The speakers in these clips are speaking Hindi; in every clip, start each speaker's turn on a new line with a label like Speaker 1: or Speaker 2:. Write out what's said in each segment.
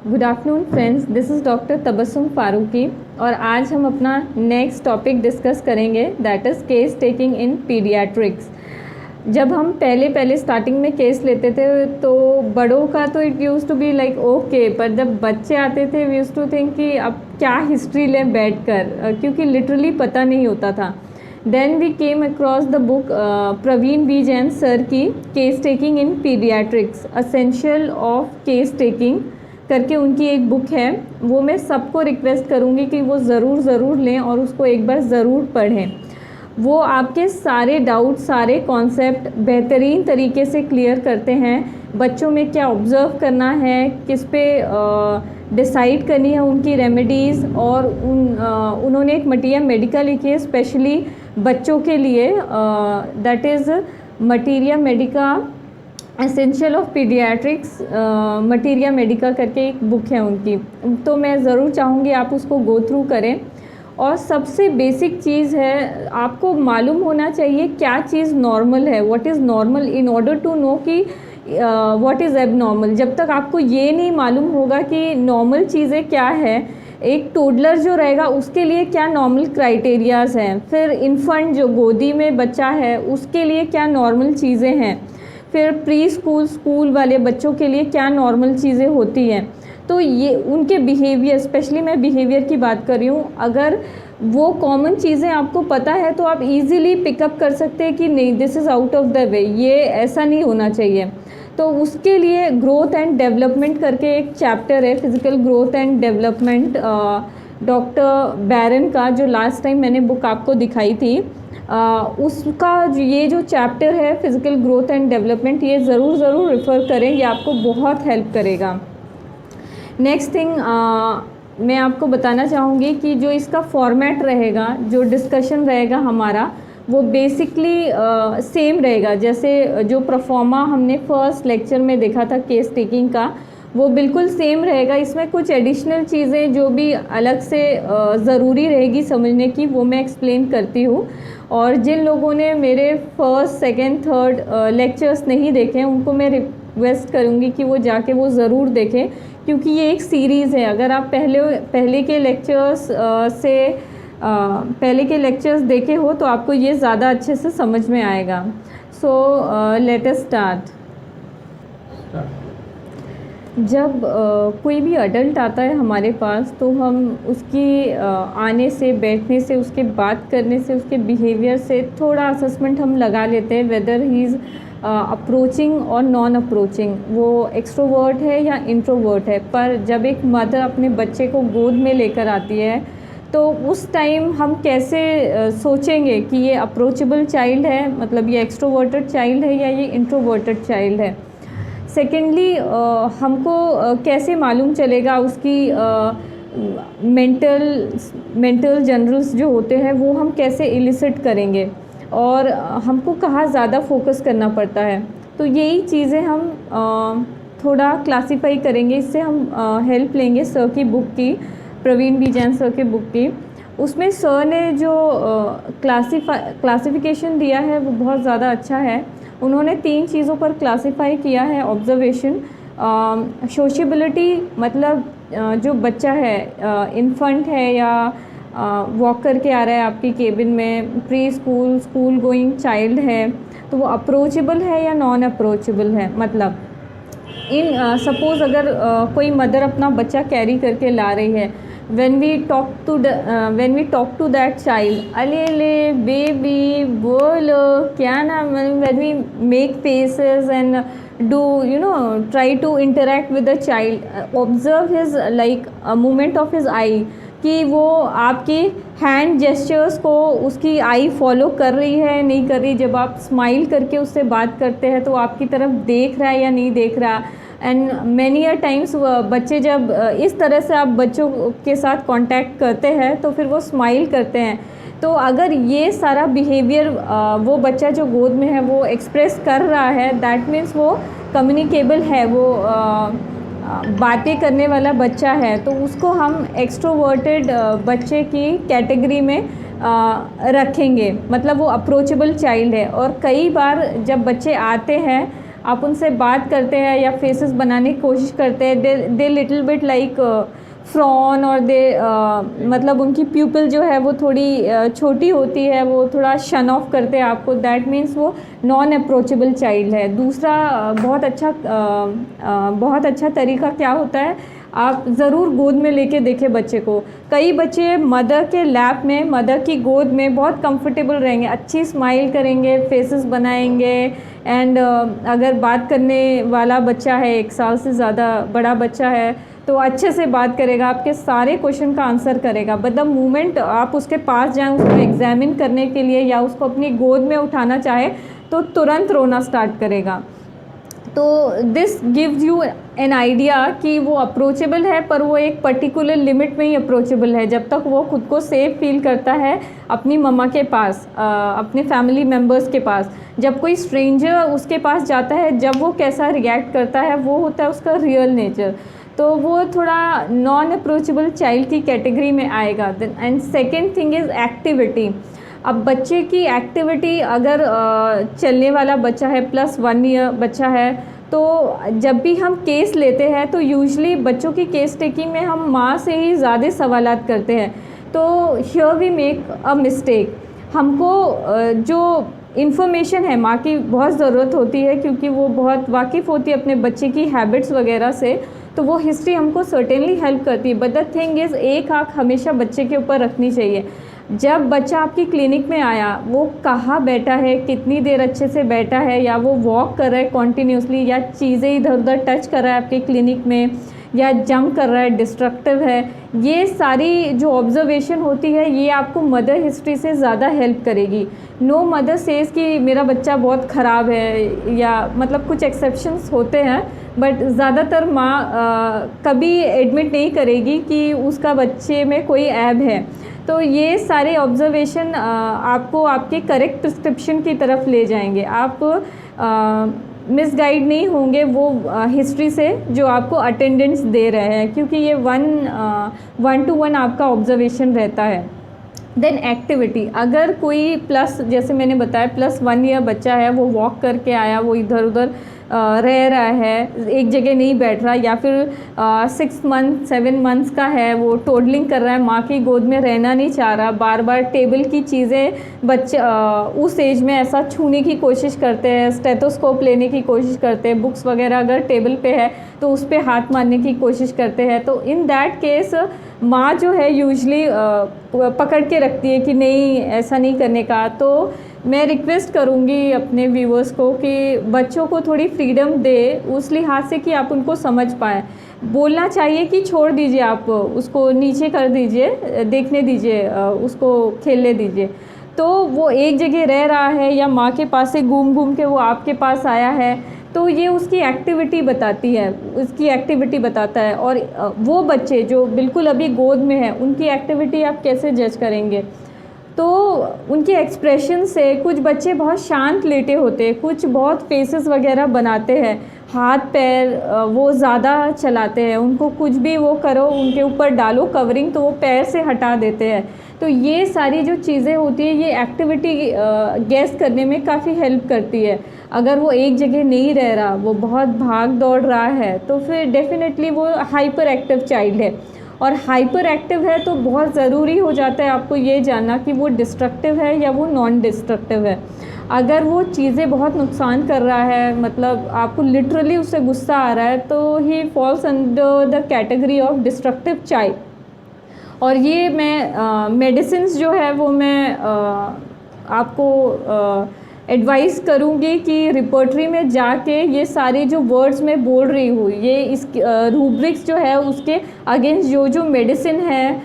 Speaker 1: Good afternoon friends, this is doctor Tabassum Farooqui और आज हम अपना नेक्स्ट टॉपिक डिस्कस करेंगे that is case taking in paediatrics. जब हम पहले स्टार्टिंग में केस लेते थे तो बड़ों का तो it use to be like okay, पर जब बच्चे आते थे वी यूज़ टू थिंक कि अब क्या हिस्ट्री लें बैठकर, क्योंकि लिटरली पता नहीं होता था। Then we came across the book Praveen B Jain sir की case taking in pediatrics, essential of case taking करके उनकी एक बुक है। वो मैं सबको रिक्वेस्ट करूँगी कि वो ज़रूर लें और उसको एक बार ज़रूर पढ़ें। वो आपके सारे डाउट, सारे कॉन्सेप्ट बेहतरीन तरीके से क्लियर करते हैं। बच्चों में क्या ऑब्ज़र्व करना है, किस पे डिसाइड करनी है उनकी रेमेडीज़, और उन्होंने एक मटीरिया मेडिका लिखी है स्पेशली बच्चों के लिए, that is materia Medica essential of paediatrics, materia Medica करके एक बुक है उनकी। तो मैं ज़रूर चाहूँगी आप उसको गो थ्रू करें। और सबसे बेसिक चीज़ है, आपको मालूम होना चाहिए क्या चीज़ नॉर्मल है, what is normal, in order to know कि व्हाट इज़ एबनॉर्मल। जब तक आपको ये नहीं मालूम होगा कि नॉर्मल चीज़ें क्या है, एक टोडलर जो रहेगा उसके लिए क्या नॉर्मल क्राइटेरियाज़ हैं, फिर इन्फेंट जो गोदी में बच्चा है उसके लिए क्या नॉर्मल चीज़ें हैं, फिर प्री स्कूल, स्कूल वाले बच्चों के लिए क्या नॉर्मल चीज़ें होती हैं। तो ये उनके बिहेवियर, स्पेशली मैं बिहेवियर की बात कर रही हूँ, अगर वो कॉमन चीज़ें आपको पता है तो आप इजीली पिकअप कर सकते हैं कि नहीं this is out of the way, ये ऐसा नहीं होना चाहिए। तो उसके लिए ग्रोथ एंड डेवलपमेंट करके एक चैप्टर है, physical growth and development, doctor बैरन का, जो लास्ट टाइम मैंने बुक आपको दिखाई थी, उसका ये जो चैप्टर है फिज़िकल ग्रोथ एंड डेवलपमेंट, ये ज़रूर रेफ़र करें, ये आपको बहुत हेल्प करेगा। नेक्स्ट थिंग मैं आपको बताना चाहूँगी कि जो इसका फॉर्मेट रहेगा, जो डिस्कशन रहेगा हमारा, वो बेसिकली सेम रहेगा जैसे जो प्रोफॉर्मा हमने फर्स्ट लेक्चर में देखा था केस टेकिंग का, वो बिल्कुल सेम रहेगा। इसमें कुछ एडिशनल चीज़ें जो भी अलग से ज़रूरी रहेगी समझने की, वो मैं एक्सप्लेन करती हूँ। और जिन लोगों ने मेरे फर्स्ट, सेकंड, थर्ड लेक्चर्स नहीं देखे हैं उनको मैं रिक्वेस्ट करूँगी कि वो जाके वो ज़रूर देखें, क्योंकि ये एक सीरीज़ है। अगर आप पहले के लेक्चर्स देखे हो तो आपको ये ज़्यादा अच्छे से समझ में आएगा। So let us start. जब कोई भी अडल्ट आता है हमारे पास, तो हम उसकी आने से, बैठने से, उसके बात करने से, उसके बिहेवियर से थोड़ा असेसमेंट हम लगा लेते हैं वेदर ही इज़ अप्रोचिंग और नॉन अप्रोचिंग, वो एक्सट्रोवर्ट है या इंट्रोवर्ट है। पर जब एक मदर अपने बच्चे को गोद में लेकर आती है तो उस टाइम हम कैसे सोचेंगे कि ये अप्रोचेबल चाइल्ड है, मतलब ये एक्सट्रोवर्टेड चाइल्ड है या ये इंट्रोवर्टेड चाइल्ड है। सेकेंडली, हमको कैसे मालूम चलेगा उसकी मेंटल जनरल्स जो होते हैं वो हम कैसे इलिसिट करेंगे, और हमको कहाँ ज़्यादा फोकस करना पड़ता है। तो यही चीज़ें हम थोड़ा क्लासीफाई करेंगे। इससे हम हेल्प लेंगे सर की बुक की, प्रवीण बी जैन सर की बुक की। उसमें सर ने जो क्लासिफिकेशन दिया है वो बहुत ज़्यादा अच्छा है। उन्होंने 3 चीज़ों पर क्लासिफाई किया है। ऑब्जर्वेशन, सोशिएबिलिटी, मतलब जो बच्चा है, इन्फेंट है या वॉक करके आ रहा है आपकी केबिन में, pre school, school going child है, तो वो अप्रोचेबल है या नॉन अप्रोचेबल है। मतलब सपोज़ अगर कोई मदर अपना बच्चा कैरी करके ला रही है, when we talk to that child, अले बेबी बोलो क्या नाम, when we make faces and do try to interact with the child, observe his like a movement of his eye, कि वो आपकी हैंड जेस्चर्स को, उसकी आई फॉलो कर रही है नहीं कर रही। जब आप स्माइल करके उससे बात करते हैं तो आपकी तरफ देख रहा है या नहीं देख रहा। एंड मैनी अ टाइम्स बच्चे जब इस तरह से आप बच्चों के साथ कांटेक्ट करते हैं तो फिर वो स्माइल करते हैं। तो अगर ये सारा बिहेवियर वो बच्चा जो गोद में है वो एक्सप्रेस कर रहा है, दैट मीन्स वो कम्युनिकेबल है, वो बातें करने वाला बच्चा है, तो उसको हम एक्सट्रोवर्टेड बच्चे की कैटेगरी में रखेंगे, मतलब वो अप्रोचेबल चाइल्ड है। और कई बार जब बच्चे आते हैं आप उनसे बात करते हैं या फेसेस बनाने की कोशिश करते हैं, दे लिटिल बिट लाइक फ्रॉन और दे मतलब उनकी प्यूपिल जो है वो थोड़ी छोटी होती है, वो थोड़ा शन ऑफ करते हैं आपको, दैट मीन्स वो नॉन अप्रोचेबल चाइल्ड है। दूसरा बहुत अच्छा तरीका क्या होता है, आप ज़रूर गोद में लेके देखें बच्चे को। कई बच्चे मदर के लैप में, मदर की गोद में बहुत कंफर्टेबल रहेंगे, अच्छी स्माइल करेंगे, फेसेस बनाएंगे एंड अगर बात करने वाला बच्चा है, 1 साल से ज़्यादा बड़ा बच्चा है, तो अच्छे से बात करेगा, आपके सारे क्वेश्चन का आंसर करेगा। बट द मोमेंट आप उसके पास जाएं उसको एग्जामिन करने के लिए या उसको अपनी गोद में उठाना चाहे तो तुरंत रोना स्टार्ट करेगा। तो this gives you an idea कि वो अप्रोचेबल है, पर वो एक पर्टिकुलर लिमिट में ही अप्रोचेबल है, जब तक वो खुद को सेफ फील करता है अपनी मम्मा के पास, अपने फैमिली मेम्बर्स के पास। जब कोई स्ट्रेंजर उसके पास जाता है, जब वो कैसा रिएक्ट करता है, वो होता है उसका रियल नेचर, तो वो थोड़ा नॉन अप्रोचेबल चाइल्ड की कैटेगरी में आएगा। And second thing is activity. अब बच्चे की एक्टिविटी, अगर चलने वाला बच्चा है, +1 ईयर बच्चा है, तो जब भी हम केस लेते हैं तो यूजुअली बच्चों की केस टेकिंग में हम माँ से ही ज़्यादा सवालात करते हैं। तो here we make a mistake. हमको जो इन्फॉर्मेशन है माँ की बहुत ज़रूरत होती है, क्योंकि वो बहुत वाकिफ़ होती है अपने बच्चे की हैबिट्स वगैरह से, तो वो हिस्ट्री हमको सर्टेनली हेल्प करती है। बट द थिंग इज़, एक आँख हमेशा बच्चे के ऊपर रखनी चाहिए। जब बच्चा आपकी क्लिनिक में आया, वो कहाँ बैठा है, कितनी देर अच्छे से बैठा है, या वो वॉक कर रहा है कॉन्टीन्यूसली, या चीज़ें इधर उधर टच कर रहा है आपके क्लिनिक में, या जंप कर रहा है, डिस्ट्रक्टिव है, ये सारी जो ऑब्जर्वेशन होती है ये आपको मदर हिस्ट्री से ज़्यादा हेल्प करेगी। नो मदर सेज़ कि मेरा बच्चा बहुत ख़राब है, या मतलब कुछ एक्सेप्शंस होते हैं, बट ज़्यादातर माँ कभी एडमिट नहीं करेगी कि उसका बच्चे में कोई ऐब है। तो ये सारे ऑब्जर्वेशन आपको आपके करेक्ट प्रिस्क्रिप्शन की तरफ ले जाएंगे। आप मिसगाइड नहीं होंगे वो हिस्ट्री से जो आपको अटेंडेंस दे रहे हैं, क्योंकि ये 1 to 1 आपका ऑब्जर्वेशन रहता है। देन एक्टिविटी, अगर कोई जैसे मैंने बताया +1 ईयर बच्चा है, वो वॉक करके आया, वो इधर उधर रह रहा है, एक जगह नहीं बैठ रहा, या फिर 6 मंथ 7 मंथ्स का है, वो टोडलिंग कर रहा है, माँ की गोद में रहना नहीं चाह रहा, बार बार टेबल की चीज़ें बच्चे उस एज में ऐसा छूने की कोशिश करते हैं, स्टेथोस्कोप लेने की कोशिश करते हैं, बुक्स वगैरह अगर टेबल पे है तो उस पर हाथ मारने की कोशिश करते हैं। तो इन दैट केस माँ जो है यूजली पकड़ के रखती है कि नहीं, ऐसा नहीं करने का। तो मैं रिक्वेस्ट करूँगी अपने व्यूवर्स को कि बच्चों को थोड़ी फ्रीडम दे, उस लिहाज से कि आप उनको समझ पाएँ। बोलना चाहिए कि छोड़ दीजिए, आप उसको नीचे कर दीजिए, देखने दीजिए, उसको खेलने दीजिए। तो वो एक जगह रह रहा है या माँ के पास से घूम घूम के वो आपके पास आया है, तो ये उसकी एक्टिविटी बताती है, उसकी एक्टिविटी बताता है। और वो बच्चे जो बिल्कुल अभी गोद में है, उनकी एक्टिविटी आप कैसे जज करेंगे? तो उनके एक्सप्रेशन से, कुछ बच्चे बहुत शांत लेटे होते हैं, कुछ बहुत फेसेस वगैरह बनाते हैं, हाथ पैर वो ज़्यादा चलाते हैं, उनको कुछ भी वो करो, उनके ऊपर डालो कवरिंग तो वो पैर से हटा देते हैं। तो ये सारी जो चीज़ें होती है, ये एक्टिविटी गेस करने में काफ़ी हेल्प करती है। अगर वो एक जगह नहीं रह रहा, वो बहुत भाग दौड़ रहा है, तो फिर डेफिनेटली वो हाइपर एक्टिव चाइल्ड है। और हाइपर एक्टिव है तो बहुत ज़रूरी हो जाता है आपको ये जानना कि वो डिस्ट्रक्टिव है या वो नॉन डिस्ट्रक्टिव है। अगर वो चीज़ें बहुत नुकसान कर रहा है, मतलब आपको लिटरली उससे गुस्सा आ रहा है, तो he falls under the category of destructive child. और ये मैं मेडिसिन्स जो है वो मैं आपको एडवाइस करूँगी कि रिपोर्टरी में जाके ये सारे जो वर्ड्स मैं बोल रही हूँ, ये इस रूब्रिक्स जो है उसके अगेंस्ट जो मेडिसिन है,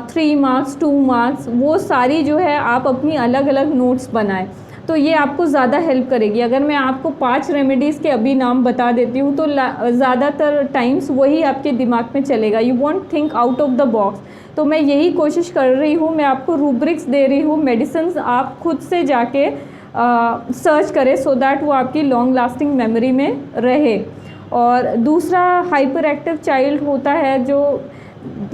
Speaker 1: 3 मार्क्स 2 मार्क्स, वो सारी जो है आप अपनी अलग अलग नोट्स बनाएं, तो ये आपको ज़्यादा हेल्प करेगी। अगर मैं आपको 5 रेमेडीज़ के अभी नाम बता देती हूँ तो ज़्यादातर टाइम्स वही आपके दिमाग में चलेगा, you want think out of the box. तो मैं यही कोशिश कर रही हूँ, मैं आपको रूब्रिक्स दे रही हूँ, मेडिसिन आप खुद से जाके सर्च करें सो दैट वो आपकी लॉन्ग लास्टिंग मेमोरी में रहे। और दूसरा हाइपर एक्टिव चाइल्ड होता है जो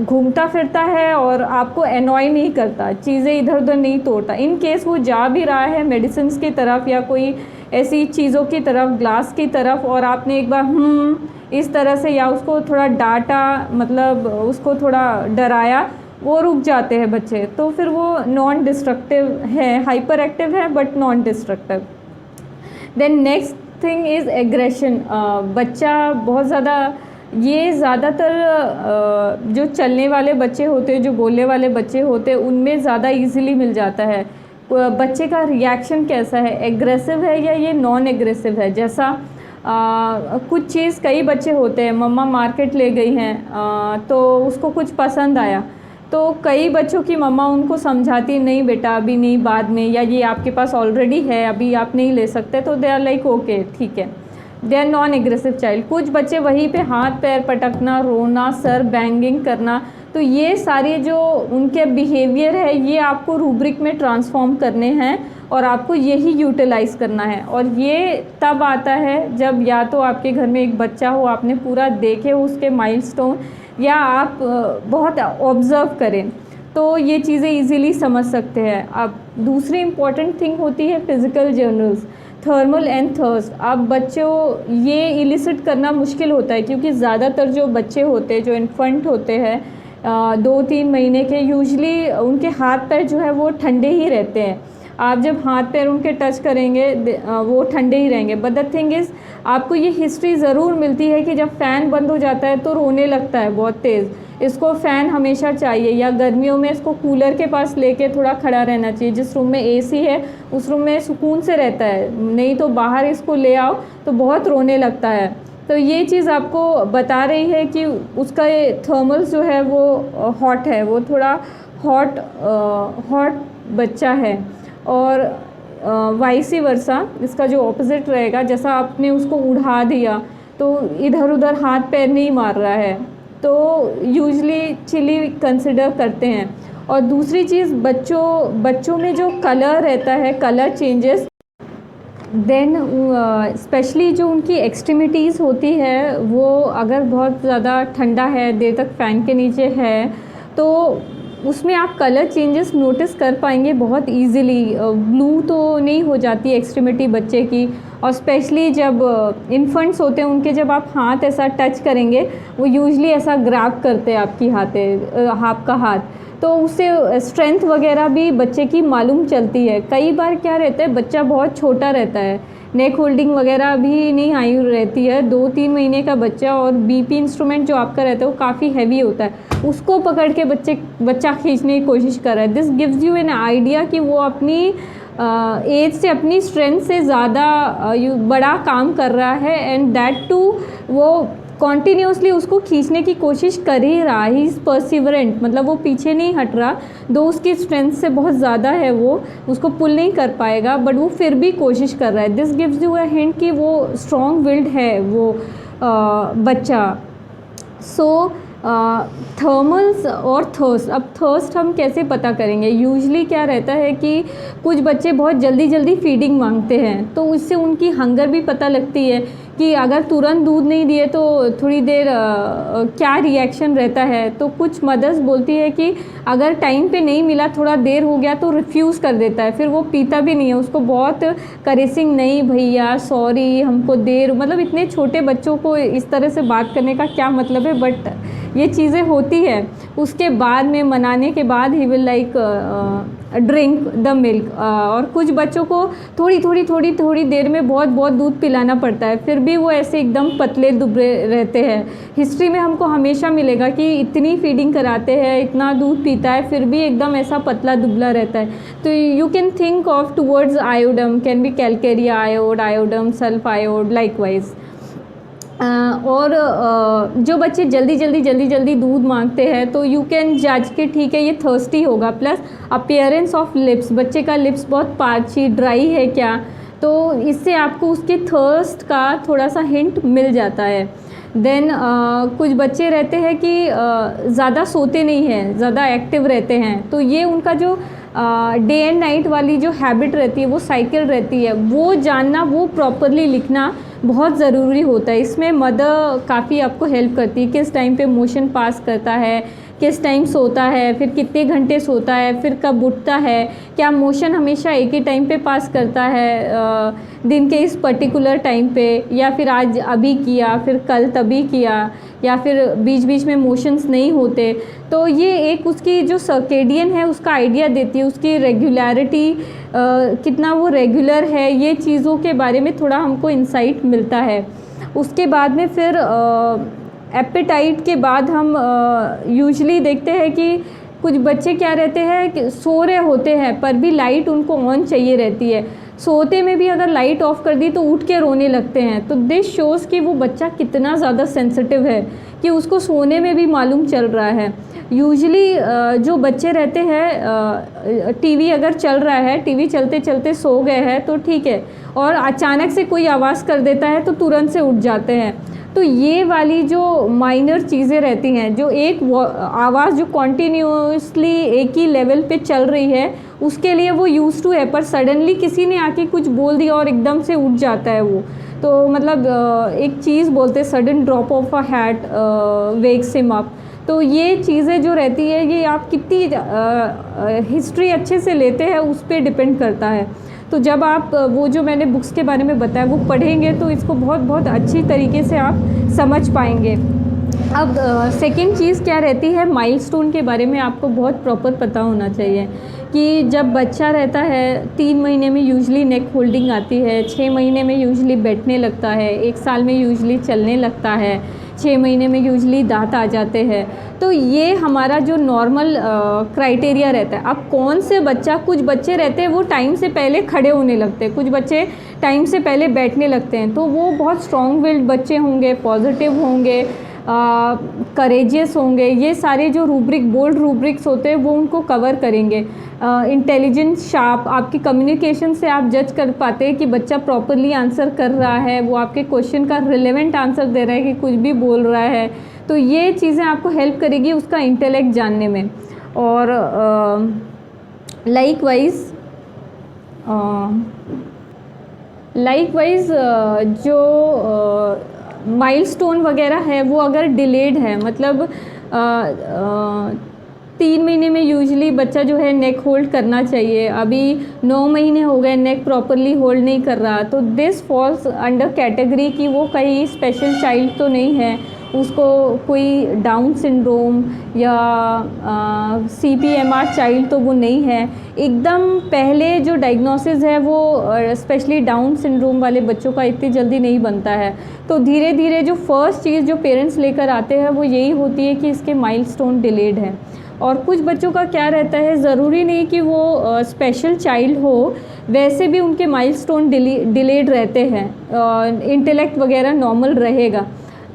Speaker 1: घूमता फिरता है और आपको एनॉय नहीं करता, चीज़ें इधर उधर नहीं तोड़ता। इन केस वो जा भी रहा है मेडिसिन की तरफ या कोई ऐसी चीज़ों की तरफ, ग्लास की तरफ, और आपने एक बार इस तरह से या उसको थोड़ा डांटा, मतलब उसको थोड़ा डराया, वो रुक जाते हैं बच्चे। तो फिर वो नॉन डिस्ट्रक्टिव है, हाइपर एक्टिव है but non destructive. Then next thing is aggression. बच्चा बहुत ज़्यादा, ये ज़्यादातर जो चलने वाले बच्चे होते हैं, जो बोलने वाले बच्चे होते हैं, उनमें ज़्यादा इजीली मिल जाता है। बच्चे का रिएक्शन कैसा है, एग्रेसिव है या ये नॉन एग्रेसिव है। जैसा कुछ चीज़, कई बच्चे होते हैं, मम्मा मार्केट ले गई हैं तो उसको कुछ पसंद आया, तो कई बच्चों की मम्मा उनको समझाती नहीं बेटा अभी नहीं, बाद में, या ये आपके पास ऑलरेडी है, अभी आप नहीं ले सकते, तो दे आर लाइक ओके ठीक है, they are non aggressive child. कुछ बच्चे वहीं पे हाथ पैर पटकना, रोना, सर बैंगिंग करना, तो ये सारे जो उनके बिहेवियर है, ये आपको रूब्रिक में ट्रांसफॉर्म करने हैं और आपको यही यूटिलाइज़ करना है। और ये तब आता है जब या तो आपके घर में एक बच्चा हो, आपने पूरा देखे उसके माइलस्टोन, या आप बहुत ऑब्ज़र्व करें, तो ये चीज़ें इजीली समझ सकते हैं। अब दूसरी इम्पॉर्टेंट थिंग होती है physical journals, thermal and thirst. अब बच्चों ये इलिसिट करना मुश्किल होता है, क्योंकि ज़्यादातर जो बच्चे होते हैं, जो इन्फेंट होते हैं 2-3 महीने के, यूजुअली उनके हाथ पैर जो है वो ठंडे ही रहते हैं। आप जब हाथ पैर उनके टच करेंगे वो ठंडे ही रहेंगे। बट द थिंग इज़, आपको ये हिस्ट्री ज़रूर मिलती है कि जब फ़ैन बंद हो जाता है तो रोने लगता है बहुत तेज़, इसको फ़ैन हमेशा चाहिए, या गर्मियों में इसको कूलर के पास लेके थोड़ा खड़ा रहना चाहिए। जिस रूम में एसी है उस रूम में सुकून से रहता है, नहीं तो बाहर इसको ले आओ तो बहुत रोने लगता है। तो ये चीज़ आपको बता रही है कि उसका ये थर्मल्स जो है वो हॉट है, वो थोड़ा हॉट बच्चा है। और वाइसी वर्सा, इसका जो ऑपोजिट रहेगा, जैसा आपने उसको उड़ा दिया तो इधर उधर हाथ पैर नहीं मार रहा है, तो यूजली चिली कंसिडर करते हैं। और दूसरी चीज़, बच्चों में जो कलर रहता है, कलर चेंजेस, देन स्पेशली जो उनकी एक्सट्रीमिटीज़ होती है, वो अगर बहुत ज़्यादा ठंडा है, देर तक फ़ैन के नीचे है, तो उसमें आप कलर चेंजेस नोटिस कर पाएंगे बहुत इजीली। ब्लू तो नहीं हो जाती एक्सट्रीमिटी बच्चे की, और स्पेशली जब इन्फेंट्स होते हैं उनके, जब आप हाथ ऐसा टच करेंगे, वो यूजुअली ऐसा ग्रैब करते हैं आपका हाथ, तो उससे स्ट्रेंथ वगैरह भी बच्चे की मालूम चलती है। कई बार क्या रहता है, बच्चा बहुत छोटा रहता है, नेक होल्डिंग वगैरह भी नहीं आई रहती है, 2-3 महीने का बच्चा, और बीपी इंस्ट्रूमेंट जो आपका रहता है वो काफ़ी हैवी होता है, उसको पकड़ के बच्चा खींचने की कोशिश कर रहा है। This gives you an idea कि वो अपनी एज से, अपनी स्ट्रेंथ से ज़्यादा बड़ा काम कर रहा है, एंड दैट टू वो कॉन्टीन्यूसली उसको खींचने की कोशिश कर ही रहा है। ही इज़ परसिवरेंट, मतलब वो पीछे नहीं हट रहा, दो उसकी स्ट्रेंथ से बहुत ज़्यादा है, वो उसको पुल नहीं कर पाएगा, बट वो फिर भी कोशिश कर रहा है। This gives you a hint कि वो स्ट्रॉन्ग विल्ड है वो बच्चा। सो थर्मल्स और थर्स्ट। अब थर्स्ट हम कैसे पता करेंगे? यूजुअली क्या रहता है कि कुछ बच्चे बहुत जल्दी जल्दी फीडिंग मांगते हैं, तो उससे उनकी हंगर भी पता लगती है कि अगर तुरंत दूध नहीं दिए तो थोड़ी देर क्या रिएक्शन रहता है। तो कुछ मदर्स बोलती है कि अगर टाइम पे नहीं मिला, थोड़ा देर हो गया, तो रिफ्यूज़ कर देता है, फिर वो पीता भी नहीं है, उसको बहुत करेसिंग, नहीं भैया सॉरी हमको देर, मतलब इतने छोटे बच्चों को इस तरह से बात करने का क्या मतलब है, बट ये चीज़ें होती है। उसके बाद में मनाने के बाद he will like drink the milk. और कुछ बच्चों को थोड़ी देर में बहुत दूध पिलाना पड़ता है, फिर भी वो ऐसे एकदम पतले दुबले रहते हैं। हिस्ट्री में हमको हमेशा मिलेगा कि इतनी फीडिंग कराते हैं, इतना दूध पीता है, फिर भी एकदम ऐसा पतला दुबला रहता है। तो you can think of towards आयोडम, can be Calcarea आयोड, आयोडम, sulph आयोड, likewise. और जो बच्चे जल्दी दूध मांगते हैं, तो यू कैन जज कि ठीक है ये थर्स्टी होगा। प्लस अपीयरेंस ऑफ लिप्स, बच्चे का लिप्स बहुत पार्ची ड्राई है क्या, तो इससे आपको उसके थर्स्ट का थोड़ा सा हिंट मिल जाता है। देन कुछ बच्चे रहते हैं कि ज़्यादा सोते नहीं हैं, ज़्यादा एक्टिव रहते हैं, तो ये उनका जो डे एंड नाइट वाली जो हैबिट रहती है, वो साइकिल रहती है, वो जानना, वो प्रॉपरली लिखना बहुत ज़रूरी होता है। इसमें मदर काफ़ी आपको हेल्प करती है, किस टाइम पे मोशन पास करता है, किस टाइम सोता है, फिर कितने घंटे सोता है, फिर कब उठता है, क्या मोशन हमेशा एक ही टाइम पे पास करता है दिन के इस पर्टिकुलर टाइम पे, या फिर आज अभी किया फिर कल तभी किया, या फिर बीच बीच में मोशंस नहीं होते। तो ये एक उसकी जो सर्केडियन है उसका आइडिया देती है, उसकी रेगुलरिटी कितना वो रेगुलर है, ये चीज़ों के बारे में थोड़ा हमको इंसाइट मिलता है। उसके बाद में फिर एपेटाइट के बाद हम यूजुअली देखते हैं कि कुछ बच्चे क्या रहते हैं कि सो रहे होते हैं पर भी लाइट उनको ऑन चाहिए रहती है, सोते में भी अगर लाइट ऑफ कर दी तो उठ के रोने लगते हैं। तो दिस शोज़ कि वो बच्चा कितना ज़्यादा सेंसिटिव है कि उसको सोने में भी मालूम चल रहा है। यूजुअली जो बच्चे रहते हैं टीवी अगर चल रहा है, टीवी चलते चलते सो गए हैं तो ठीक है, और अचानक से कोई आवाज़ कर देता है तो तुरंत से उठ जाते हैं। तो ये वाली जो माइनर चीज़ें रहती हैं, जो एक आवाज़ जो कॉन्टीन्यूसली एक ही लेवल पे चल रही है उसके लिए वो यूज़ टू है, पर सडनली किसी ने आके कुछ बोल दिया और एकदम से उठ जाता है वो, तो मतलब एक चीज़ बोलते हैं sudden drop of a hat wakes him up. तो ये चीज़ें जो रहती है ये आप कितनी हिस्ट्री अच्छे से लेते हैं उस पर डिपेंड करता है। तो जब आप वो जो मैंने बुक्स के बारे में बताया वो पढ़ेंगे तो इसको बहुत बहुत अच्छी तरीके से आप समझ पाएंगे। अब सेकंड चीज़ क्या रहती है, माइलस्टोन के बारे में आपको बहुत प्रॉपर पता होना चाहिए कि जब बच्चा रहता है 3 महीने में यूजुअली नेक होल्डिंग आती है, 6 महीने में यूजुअली बैठने लगता है, 1 साल में यूजुअली चलने लगता है, 6 महीने में यूजुअली दांत आ जाते हैं। तो ये हमारा जो नॉर्मल क्राइटेरिया रहता है। अब कौन से बच्चा, कुछ बच्चे रहते हैं वो टाइम से पहले खड़े होने लगते हैं, कुछ बच्चे टाइम से पहले बैठने लगते हैं, तो वो बहुत स्ट्रॉन्ग विल्ड बच्चे होंगे, पॉजिटिव होंगे, करेजियस होंगे। ये सारे जो रूब्रिक, बोल्ड रूब्रिक्स होते हैं वो उनको कवर करेंगे। इंटेलिजेंस, शार्प, आपकी कम्युनिकेशन से आप जज कर पाते हैं कि बच्चा प्रॉपरली आंसर कर रहा है, वो आपके क्वेश्चन का रिलेवेंट आंसर दे रहा है कि कुछ भी बोल रहा है। तो ये चीज़ें आपको हेल्प करेगी उसका इंटेलेक्ट जानने में। और लाइकवाइज जो माइलस्टोन वगैरह है वो अगर डिलेड है, मतलब 3 महीने में यूजुअली बच्चा जो है नेक होल्ड करना चाहिए, अभी 9 महीने हो गए नेक प्रॉपरली होल्ड नहीं कर रहा, तो दिस फॉल्स अंडर कैटेगरी कि वो कहीं स्पेशल चाइल्ड तो नहीं है, उसको कोई डाउन सिंड्रोम या CPMR चाइल्ड तो वो नहीं है। एकदम पहले जो डायग्नोसिस है वो स्पेशली डाउन सिंड्रोम वाले बच्चों का इतनी जल्दी नहीं बनता है। तो धीरे धीरे जो फर्स्ट चीज़ जो पेरेंट्स लेकर आते हैं वो यही होती है कि इसके माइलस्टोन डिलेड है। और कुछ बच्चों का क्या रहता है, ज़रूरी नहीं कि वो स्पेशल चाइल्ड हो, वैसे भी उनके माइलस्टोन डिलेड रहते हैं, इंटेलेक्ट वगैरह नॉर्मल रहेगा।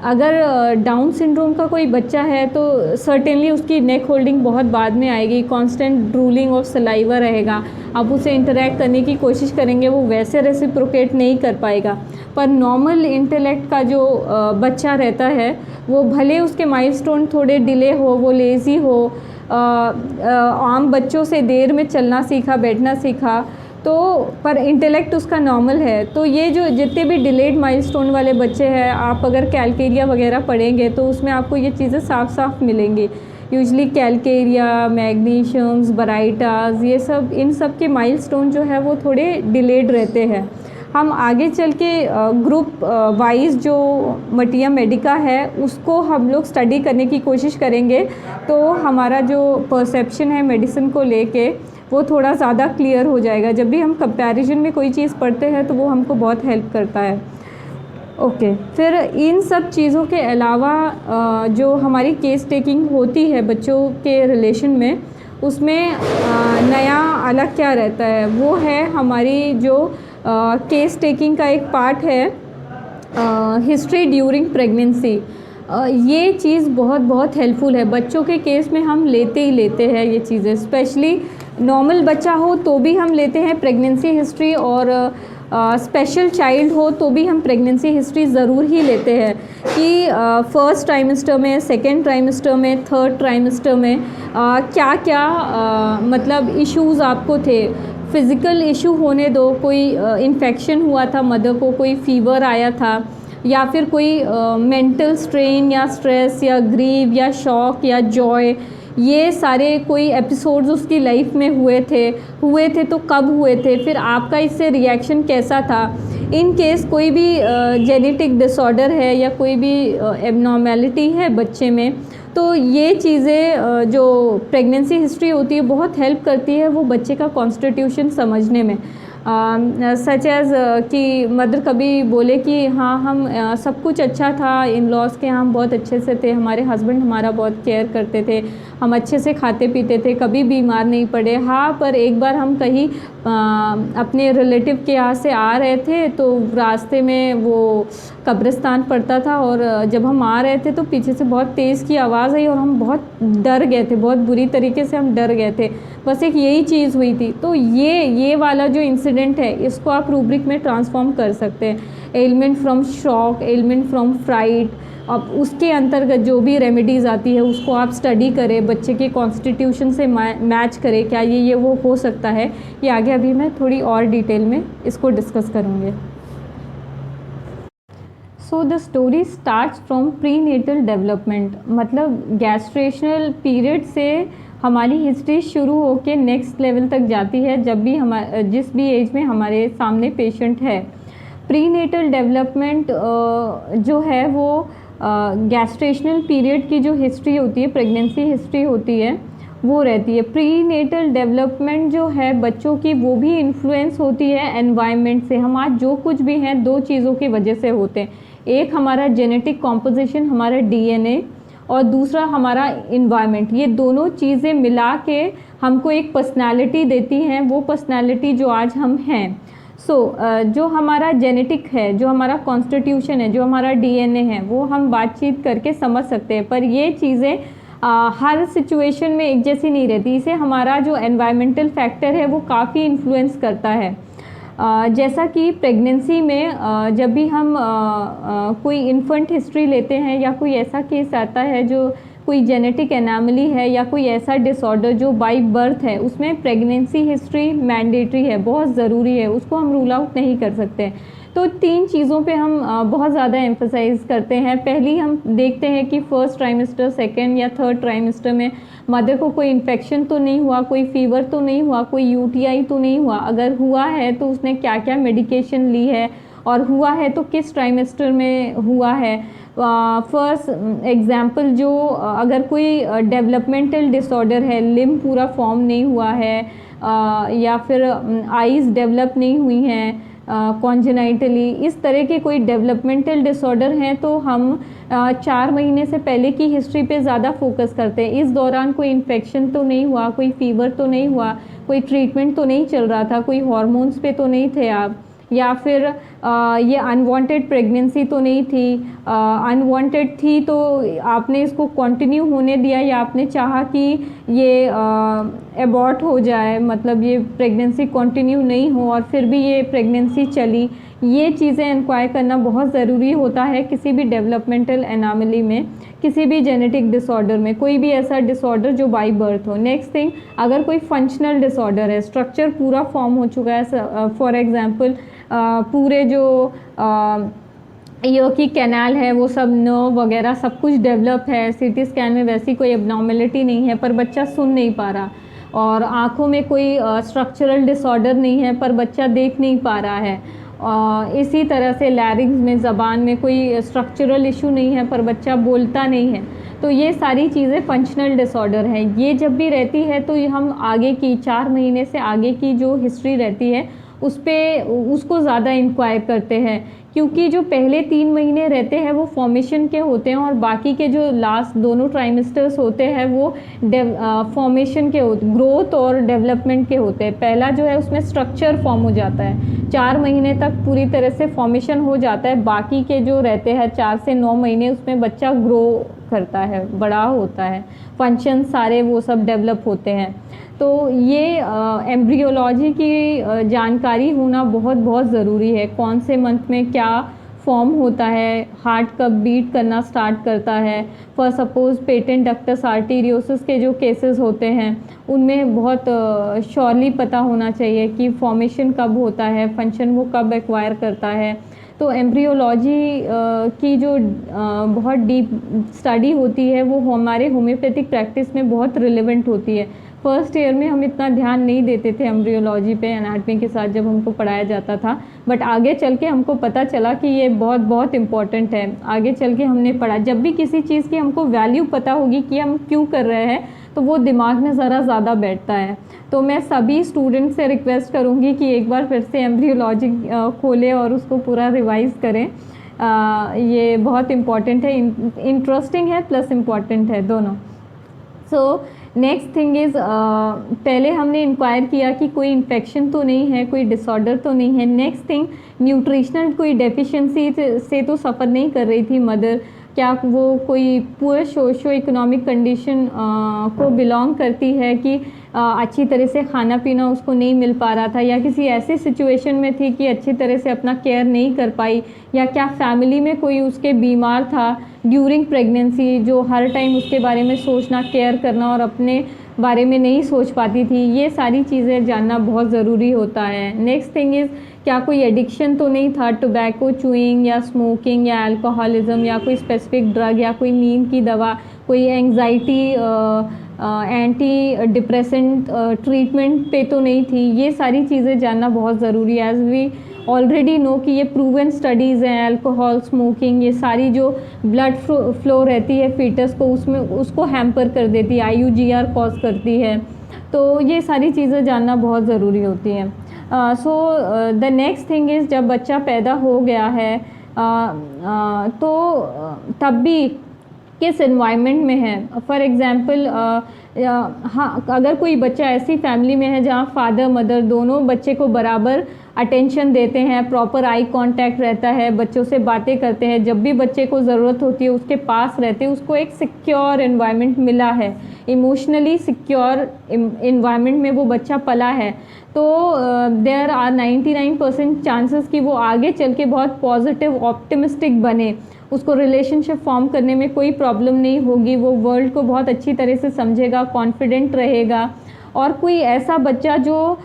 Speaker 1: अगर डाउन सिंड्रोम का कोई बच्चा है तो सर्टेनली उसकी नेक होल्डिंग बहुत बाद में आएगी, कांस्टेंट ड्रूलिंग ऑफ सलाइवा रहेगा, आप उसे इंटरेक्ट करने की कोशिश करेंगे वो वैसे रेसिप्रोकेट नहीं कर पाएगा। पर नॉर्मल इंटेलेक्ट का जो बच्चा रहता है वो भले उसके माइलस्टोन थोड़े डिले हो, वो लेज़ी हो, आम बच्चों से देर में चलना सीखा, बैठना सीखा, तो पर इंटेलेक्ट उसका नॉर्मल है। तो ये जो जितने भी डिलेड माइलस्टोन वाले बच्चे हैं, आप अगर कैलकेरिया वगैरह पढ़ेंगे तो उसमें आपको ये चीज़ें साफ साफ मिलेंगी। यूजुअली कैलकेरिया, मैग्नीशियम्स, बराइटास, ये सब, इन सब के माइलस्टोन जो है वो थोड़े डिलेड रहते हैं। हम आगे चल के ग्रुप वाइज जो मटिया मेडिका है उसको हम लोग स्टडी करने की कोशिश करेंगे, तो हमारा जो परसेप्शन है मेडिसिन को लेके वो थोड़ा ज़्यादा क्लियर हो जाएगा। जब भी हम कंपैरिजन में कोई चीज़ पढ़ते हैं तो वो हमको बहुत हेल्प करता है। ओके, फिर इन सब चीज़ों के अलावा जो हमारी केस टेकिंग होती है बच्चों के रिलेशन में, उसमें नया अलग क्या रहता है, वो है हमारी जो केस टेकिंग का एक पार्ट है हिस्ट्री ड्यूरिंग प्रेगनेंसी। ये चीज़ बहुत बहुत हेल्पफुल है। बच्चों के केस में हम लेते ही लेते हैं ये चीज़ें, स्पेशली नॉर्मल बच्चा हो तो भी हम लेते हैं प्रेगनेंसी हिस्ट्री, और स्पेशल चाइल्ड हो तो भी हम प्रेगनेंसी हिस्ट्री ज़रूर ही लेते हैं कि फर्स्ट ट्राइमेस्टर में, सेकेंड ट्राइमेस्टर में, थर्ड ट्राइमेस्टर में क्या क्या मतलब इश्यूज़ आपको थे। फिज़िकल इशू होने दो, कोई इन्फेक्शन हुआ था मदर को, कोई फ़ीवर आया था, या फिर कोई मेंटल स्ट्रेन या स्ट्रेस या ग्रीव या शॉक या जॉय, ये सारे कोई एपिसोड्स उसकी लाइफ में हुए थे तो कब हुए थे, फिर आपका इससे रिएक्शन कैसा था। इन केस कोई भी जेनेटिक डिसऑर्डर है या कोई भी एबनॉर्मेलिटी है बच्चे में, तो ये चीज़ें जो प्रेगनेंसी हिस्ट्री होती है बहुत हेल्प करती है वो बच्चे का कॉन्स्टिट्यूशन समझने में। सच एज़ कि मदर कभी बोले कि हाँ हम सब कुछ अच्छा था, इन लॉज के हम बहुत अच्छे से थे, हमारे हस्बैंड हमारा बहुत केयर करते थे, हम अच्छे से खाते पीते थे, कभी बीमार नहीं पड़े। हाँ, पर एक बार हम कहीं अपने रिलेटिव के यहाँ से आ रहे थे तो रास्ते में वो कब्रिस्तान पड़ता था, और जब हम आ रहे थे तो पीछे से बहुत तेज़ की आवाज़ आई और हम बहुत डर गए थे, बहुत बुरी तरीके से हम डर गए थे। बस एक यही चीज़ हुई थी। तो ये वाला जो इंसिडेंट है इसको आप रूब्रिक में ट्रांसफॉर्म कर सकते हैं। Element from shock, element from fright, अब उसके अंतर्गत जो भी रेमेडीज़ आती है उसको आप स्टडी करें, बच्चे के कॉन्स्टिट्यूशन से मैच करें, क्या ये वो हो सकता है। ये आगे अभी मैं थोड़ी और डिटेल में इसको डिस्कस करूँगी। So the story starts from pre natal development, मतलब गैस्ट्रेशनल पीरियड से हमारी हिस्ट्री शुरू होकर नेक्स्ट लेवल तक जाती है, जब भी जिस भी एज में हमारे सामने पेशेंट है। प्री नेटल डेवलपमेंट जो है वो गैस्ट्रेशनल पीरियड की जो हिस्ट्री होती है, प्रेगनेंसी हिस्ट्री होती है, वो रहती है। प्री नेटल डेवलपमेंट जो है बच्चों की, वो भी इन्फ्लुएंस होती है एनवायरनमेंट से। हम आज जो कुछ भी हैं दो चीज़ों की वजह से होते हैं, एक हमारा जेनेटिक कॉम्पोजिशन, हमारा डीएनए, और दूसरा हमारा इन्वायरमेंट। ये दोनों चीज़ें मिला के हमको एक पर्सनालिटी देती हैं, वो पर्सनालिटी जो आज हम हैं। जो हमारा जेनेटिक है, जो हमारा कॉन्स्टिट्यूशन है, जो हमारा डीएनए है, वो हम बातचीत करके समझ सकते हैं, पर ये चीज़ें हर सिचुएशन में एक जैसी नहीं रहती। इसे हमारा जो एनवायरमेंटल फैक्टर है वो काफ़ी इन्फ्लुएंस करता है। जैसा कि प्रेगनेंसी में जब भी हम कोई इन्फेंट हिस्ट्री लेते हैं या कोई ऐसा केस आता है जो कोई जेनेटिक एनामली है या कोई ऐसा डिसऑर्डर जो बाय बर्थ है, उसमें प्रेगनेंसी हिस्ट्री मैंडेटरी है, बहुत ज़रूरी है, उसको हम रूल आउट नहीं कर सकते। तो तीन चीज़ों पे हम बहुत ज़्यादा एम्फसाइज़ करते हैं। पहली हम देखते हैं कि फर्स्ट ट्राइमेस्टर, सेकेंड या थर्ड ट्राइमेस्टर में मदर को कोई इन्फेक्शन तो नहीं हुआ, कोई फीवर तो नहीं हुआ, कोई यूटीआई तो नहीं हुआ। अगर हुआ है तो उसने क्या क्या मेडिकेशन ली है, और हुआ है तो किस ट्राइमेस्टर में हुआ है। फर्स्ट एग्जांपल, जो अगर कोई डेवलपमेंटल डिसऑर्डर है, लिम्ब पूरा फॉर्म नहीं हुआ है, या फिर आईज़ डेवलप नहीं हुई हैं कॉन्जेनाइटली, इस तरह के कोई डेवलपमेंटल डिसऑर्डर हैं, तो हम 4 महीने से पहले की हिस्ट्री पे ज़्यादा फोकस करते हैं। इस दौरान कोई इन्फेक्शन तो नहीं हुआ, कोई फीवर तो नहीं हुआ, कोई ट्रीटमेंट तो नहीं चल रहा था, कोई हॉर्मोन्स पे तो नहीं थे आप, या फिर ये अनवांटेड प्रेगनेंसी तो नहीं थी। अनवांटेड थी तो आपने इसको कंटिन्यू होने दिया, या आपने चाहा कि ये एबॉर्ट हो जाए, मतलब ये प्रेगनेंसी कंटिन्यू नहीं हो और फिर भी ये प्रेगनेंसी चली। ये चीज़ें इंक्वायर करना बहुत ज़रूरी होता है किसी भी डेवलपमेंटल एनामली में, किसी भी जेनेटिक डिसऑर्डर में, कोई भी ऐसा डिसऑर्डर जो बाय बर्थ हो। नेक्स्ट थिंग, अगर कोई फंक्शनल डिसऑर्डर है, स्ट्रक्चर पूरा फॉर्म हो चुका है, फॉर एग्जांपल पूरे जो ईयर की कैनाल है वो सब, नर्व वगैरह सब कुछ डेवलप है, सीटी स्कैन में वैसी कोई एबनॉर्मेलिटी नहीं है, पर बच्चा सुन नहीं पा रहा, और आँखों में कोई स्ट्रक्चरल डिसऑर्डर नहीं है पर बच्चा देख नहीं पा रहा है। इसी तरह से लैरिंग्स में, ज़बान में कोई स्ट्रक्चरल इशू नहीं है पर बच्चा बोलता नहीं है। तो ये सारी चीज़ें फंक्शनल डिसऑर्डर हैं। ये जब भी रहती है तो हम आगे की 4 महीने से आगे की जो हिस्ट्री रहती है उसको ज़्यादा इंक्वायर करते हैं, क्योंकि जो पहले 3 महीने रहते हैं वो फॉर्मेशन के होते हैं, और बाकी के जो लास्ट दोनों ट्राइमेस्टर्स होते हैं वो फॉर्मेशन के होते, ग्रोथ और डेवलपमेंट के होते हैं। पहला जो है उसमें स्ट्रक्चर फॉर्म हो जाता है, 4 महीने तक पूरी तरह से फॉर्मेशन हो जाता है। बाकी के जो रहते हैं 4 से 9 महीने, उसमें बच्चा ग्रो करता है, बड़ा होता है, फंक्शन सारे वो सब डेवलप होते हैं। तो ये एम्ब्रियोलॉजी की जानकारी होना बहुत बहुत ज़रूरी है, कौन से मंथ में क्या फॉर्म होता है, हार्ट कब बीट करना स्टार्ट करता है। For suppose patent ductus arteriosus के जो केसेस होते हैं उनमें बहुत श्योरली पता होना चाहिए कि फॉर्मेशन कब होता है, फंक्शन वो कब एक्वायर करता है। तो एम्ब्रियोलॉजी की जो बहुत डीप स्टडी होती है वो हमारे होम्योपैथिक प्रैक्टिस में बहुत रिलेवेंट होती है। फर्स्ट ईयर में हम इतना ध्यान नहीं देते थे एम्ब्रियोलॉजी पे एनाटमी के साथ जब हमको पढ़ाया जाता था, बट आगे चल के हमको पता चला कि ये बहुत बहुत इम्पॉर्टेंट है। आगे चल के हमने पढ़ा, जब भी किसी चीज़ की हमको वैल्यू पता होगी कि हम क्यों कर रहे हैं तो वो दिमाग में ज़रा ज़्यादा बैठता है। तो मैं सभी स्टूडेंट से रिक्वेस्ट करूँगी कि एक बार फिर से एम्ब्रियोलॉजी खोलें और उसको पूरा रिवाइज़ करें। ये बहुत इम्पॉर्टेंट है, इंटरेस्टिंग है प्लस इम्पॉर्टेंट है दोनों। सो नेक्स्ट थिंग इज़, पहले हमने इंक्वायर किया कि कोई इन्फेक्शन तो नहीं है, कोई डिसऑर्डर तो नहीं है। नेक्स्ट थिंग, न्यूट्रिशनल कोई डेफिशिएंसी से तो सफ़र नहीं कर रही थी मदर, क्या वो कोई पुअर सोशो इकोनॉमिक कंडीशन को बिलोंग करती है कि अच्छी तरह से खाना पीना उसको नहीं मिल पा रहा था, या किसी ऐसी सिचुएशन में थी कि अच्छी तरह से अपना केयर नहीं कर पाई, या क्या फैमिली में कोई उसके बीमार था ड्यूरिंग प्रेगनेंसी जो हर टाइम उसके बारे में सोचना, केयर करना और अपने बारे में नहीं सोच पाती थी। ये सारी चीज़ें जानना बहुत ज़रूरी होता है। नेक्स्ट थिंग इज़, क्या कोई एडिक्शन तो नहीं था, टोबैको च्यूइंग या स्मोकिंग या अल्कोहलिज्म या कोई स्पेसिफिक ड्रग या कोई नींद की दवा, कोई एंग्जाइटी एंटी डिप्रेसेंट ट्रीटमेंट पे तो नहीं थी। ये सारी चीज़ें जानना बहुत ज़रूरी है। एज वी ऑलरेडी नो कि ये प्रूवन स्टडीज़ हैं, अल्कोहल, स्मोकिंग, ये सारी जो ब्लड फ्लो रहती है फीटस को उसमें उसको हैम्पर कर देती है, IUGR कॉज करती है। तो ये सारी चीज़ें जानना बहुत ज़रूरी होती हैं। So the next thing is, जब बच्चा पैदा हो गया है तो तब भी किस एनवायरनमेंट में है। फॉर एग्ज़ाम्पल, हाँ, अगर कोई बच्चा ऐसी फैमिली में है जहाँ फादर मदर दोनों बच्चे को बराबर अटेंशन देते हैं, प्रॉपर आई कांटेक्ट रहता है, बच्चों से बातें करते हैं, जब भी बच्चे को ज़रूरत होती है उसके पास रहते हैं, उसको एक सिक्योर एनवायरनमेंट मिला है, इमोशनली सिक्योर एनवायरनमेंट में वो बच्चा पला है, तो देयर आर 99% चांसेस कि वो आगे चल के बहुत पॉजिटिव ऑप्टिमिस्टिक बने, उसको रिलेशनशिप फॉर्म करने में कोई प्रॉब्लम नहीं होगी, वो वर्ल्ड को बहुत अच्छी तरह से समझेगा, कॉन्फिडेंट रहेगा। और कोई ऐसा बच्चा जो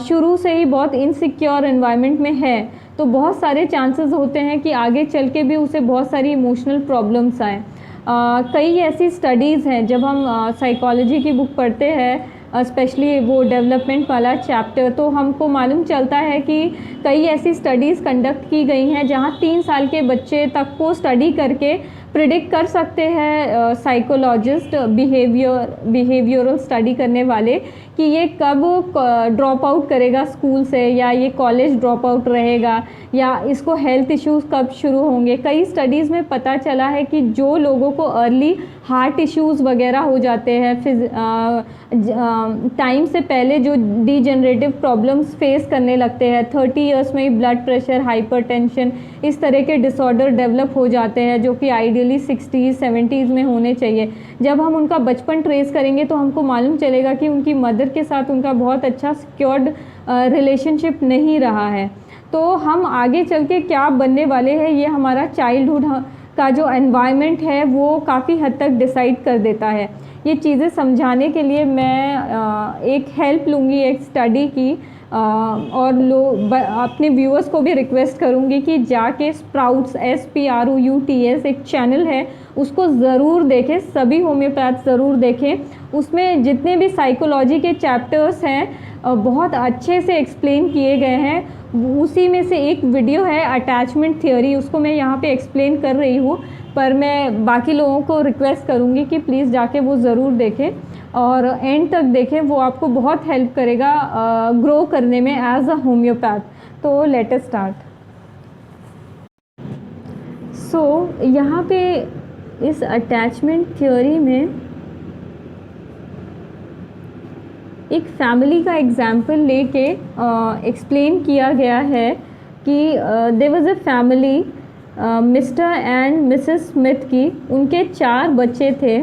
Speaker 1: शुरू से ही बहुत इनसिक्योर एनवायरनमेंट में है तो बहुत सारे चांसेस होते हैं कि आगे चल के भी उसे बहुत सारी इमोशनल प्रॉब्लम्स आए। कई ऐसी स्टडीज़ हैं, जब हम साइकोलॉजी की बुक पढ़ते हैं स्पेशली वो डेवलपमेंट वाला चैप्टर, तो हमको मालूम चलता है कि कई ऐसी स्टडीज़ कंडक्ट की गई हैं जहाँ 3 साल के बच्चे तक को स्टडी करके प्रिडिक्ट कर सकते हैं साइकोलॉजिस्ट, बिहेवियरल स्टडी करने वाले, कि ये कब ड्रॉप आउट करेगा स्कूल से, या ये कॉलेज ड्रॉप आउट रहेगा, या इसको हेल्थ इश्यूज़ कब शुरू होंगे। कई स्टडीज़ में पता चला है कि जो लोगों को अर्ली हार्ट इश्यूज़ वगैरह हो जाते हैं, टाइम से पहले जो डीजनरेटिव प्रॉब्लम्स फेस करने लगते हैं, 30 ईयर्स में ही ब्लड प्रेशर, हाइपरटेंशन, इस तरह के डिसऑर्डर डेवलप हो जाते हैं जो कि आइडियली 60s 70s में होने चाहिए। जब हम उनका बचपन ट्रेस करेंगे तो हमको मालूम चलेगा कि उनकी मदर के साथ उनका बहुत अच्छा सिक्योर्ड रिलेशनशिप नहीं रहा है। तो हम आगे चल के क्या बनने वाले हैं ये हमारा चाइल्डहुड का जो एनवायरनमेंट है वो काफ़ी हद तक डिसाइड कर देता है। ये चीज़ें समझाने के लिए मैं एक हेल्प लूँगी एक स्टडी की, और अपने व्यूअर्स को भी रिक्वेस्ट करूँगी कि जाके स्प्राउट्स SPROUTS एक चैनल है उसको ज़रूर देखें, सभी होम्योपैथ ज़रूर देखें। उसमें जितने भी साइकोलॉजी के चैप्टर्स हैं बहुत अच्छे से एक्सप्लेन किए गए हैं। उसी में से एक वीडियो है अटैचमेंट थियोरी, उसको मैं यहाँ पे एक्सप्लेन कर रही हूँ, पर मैं बाकी लोगों को रिक्वेस्ट करूँगी कि प्लीज़ जाके वो ज़रूर देखें और एंड तक देखें, वो आपको बहुत हेल्प करेगा ग्रो करने में एज अ होम्योपैथ। तो लेट अस स्टार्ट। सो यहाँ पे इस अटैचमेंट थ्योरी में एक फैमिली का एग्जाम्पल लेके एक्सप्लेन किया गया है कि there was a family, mister and Mrs Smith की, उनके 4 बच्चे थे।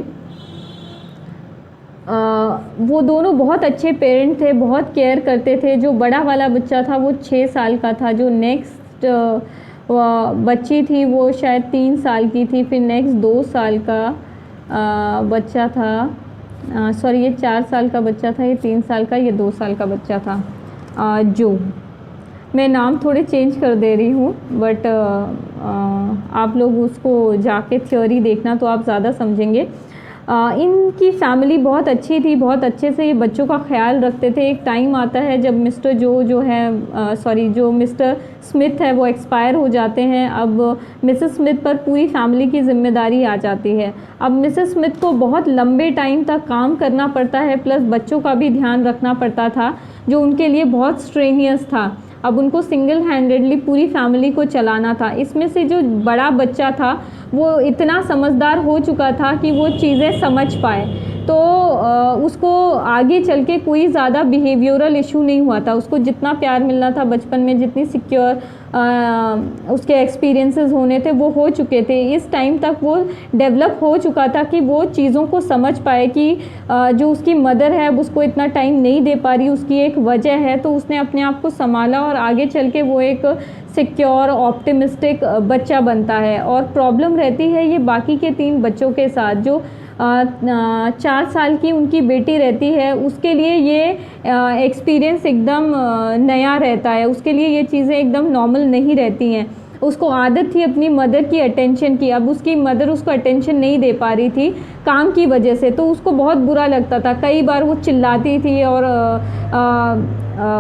Speaker 1: वो दोनों बहुत अच्छे पेरेंट थे, बहुत केयर करते थे। जो बड़ा वाला बच्चा था वो 6 साल का था, जो नेक्स्ट बच्ची थी वो शायद 3 साल की थी, फिर नेक्स्ट 2 साल का बच्चा था, सॉरी ये 4 साल का बच्चा था, ये 3 साल का, ये 2 साल का बच्चा था। जो मैं नाम थोड़े चेंज कर दे रही हूँ, बट आप लोग उसको जाके थ्योरी देखना तो आप ज़्यादा समझेंगे। इनकी फैमिली बहुत अच्छी थी, बहुत अच्छे से ये बच्चों का ख्याल रखते थे। एक टाइम आता है जब मिस्टर जो है जो मिस्टर स्मिथ है वो एक्सपायर हो जाते हैं। अब मिसेस स्मिथ पर पूरी फैमिली की जिम्मेदारी आ जाती है। अब मिसेस स्मिथ को बहुत लंबे टाइम तक काम करना पड़ता है, प्लस बच्चों का भी ध्यान रखना पड़ता था, जो उनके लिए बहुत स्ट्रेनियस था। अब उनको सिंगल हैंडेडली पूरी फैमिली को चलाना था। इसमें से जो बड़ा बच्चा था वो इतना समझदार हो चुका था कि वो चीज़ें समझ पाए, तो उसको आगे चल के कोई ज़्यादा बिहेवियरल इशू नहीं हुआ था। उसको जितना प्यार मिलना था बचपन में, जितनी सिक्योर उसके एक्सपीरियंसेस होने थे वो हो चुके थे। इस टाइम तक वो डेवलप हो चुका था कि वो चीज़ों को समझ पाए कि जो उसकी मदर है उसको इतना टाइम नहीं दे पा रही, उसकी एक वजह है। तो उसने अपने आप को संभाला और आगे चल के वो एक सिक्योर ऑप्टिमिस्टिक बच्चा बनता है। और प्रॉब्लम रहती है ये बाकी के 3 बच्चों के साथ। जो 4 साल की उनकी बेटी रहती है, उसके लिए ये एक्सपीरियंस एकदम नया रहता है, उसके लिए ये चीज़ें एकदम नॉर्मल नहीं रहती हैं। उसको आदत थी अपनी मदर की अटेंशन की, अब उसकी मदर उसको अटेंशन नहीं दे पा रही थी काम की वजह से, तो उसको बहुत बुरा लगता था। कई बार वो चिल्लाती थी और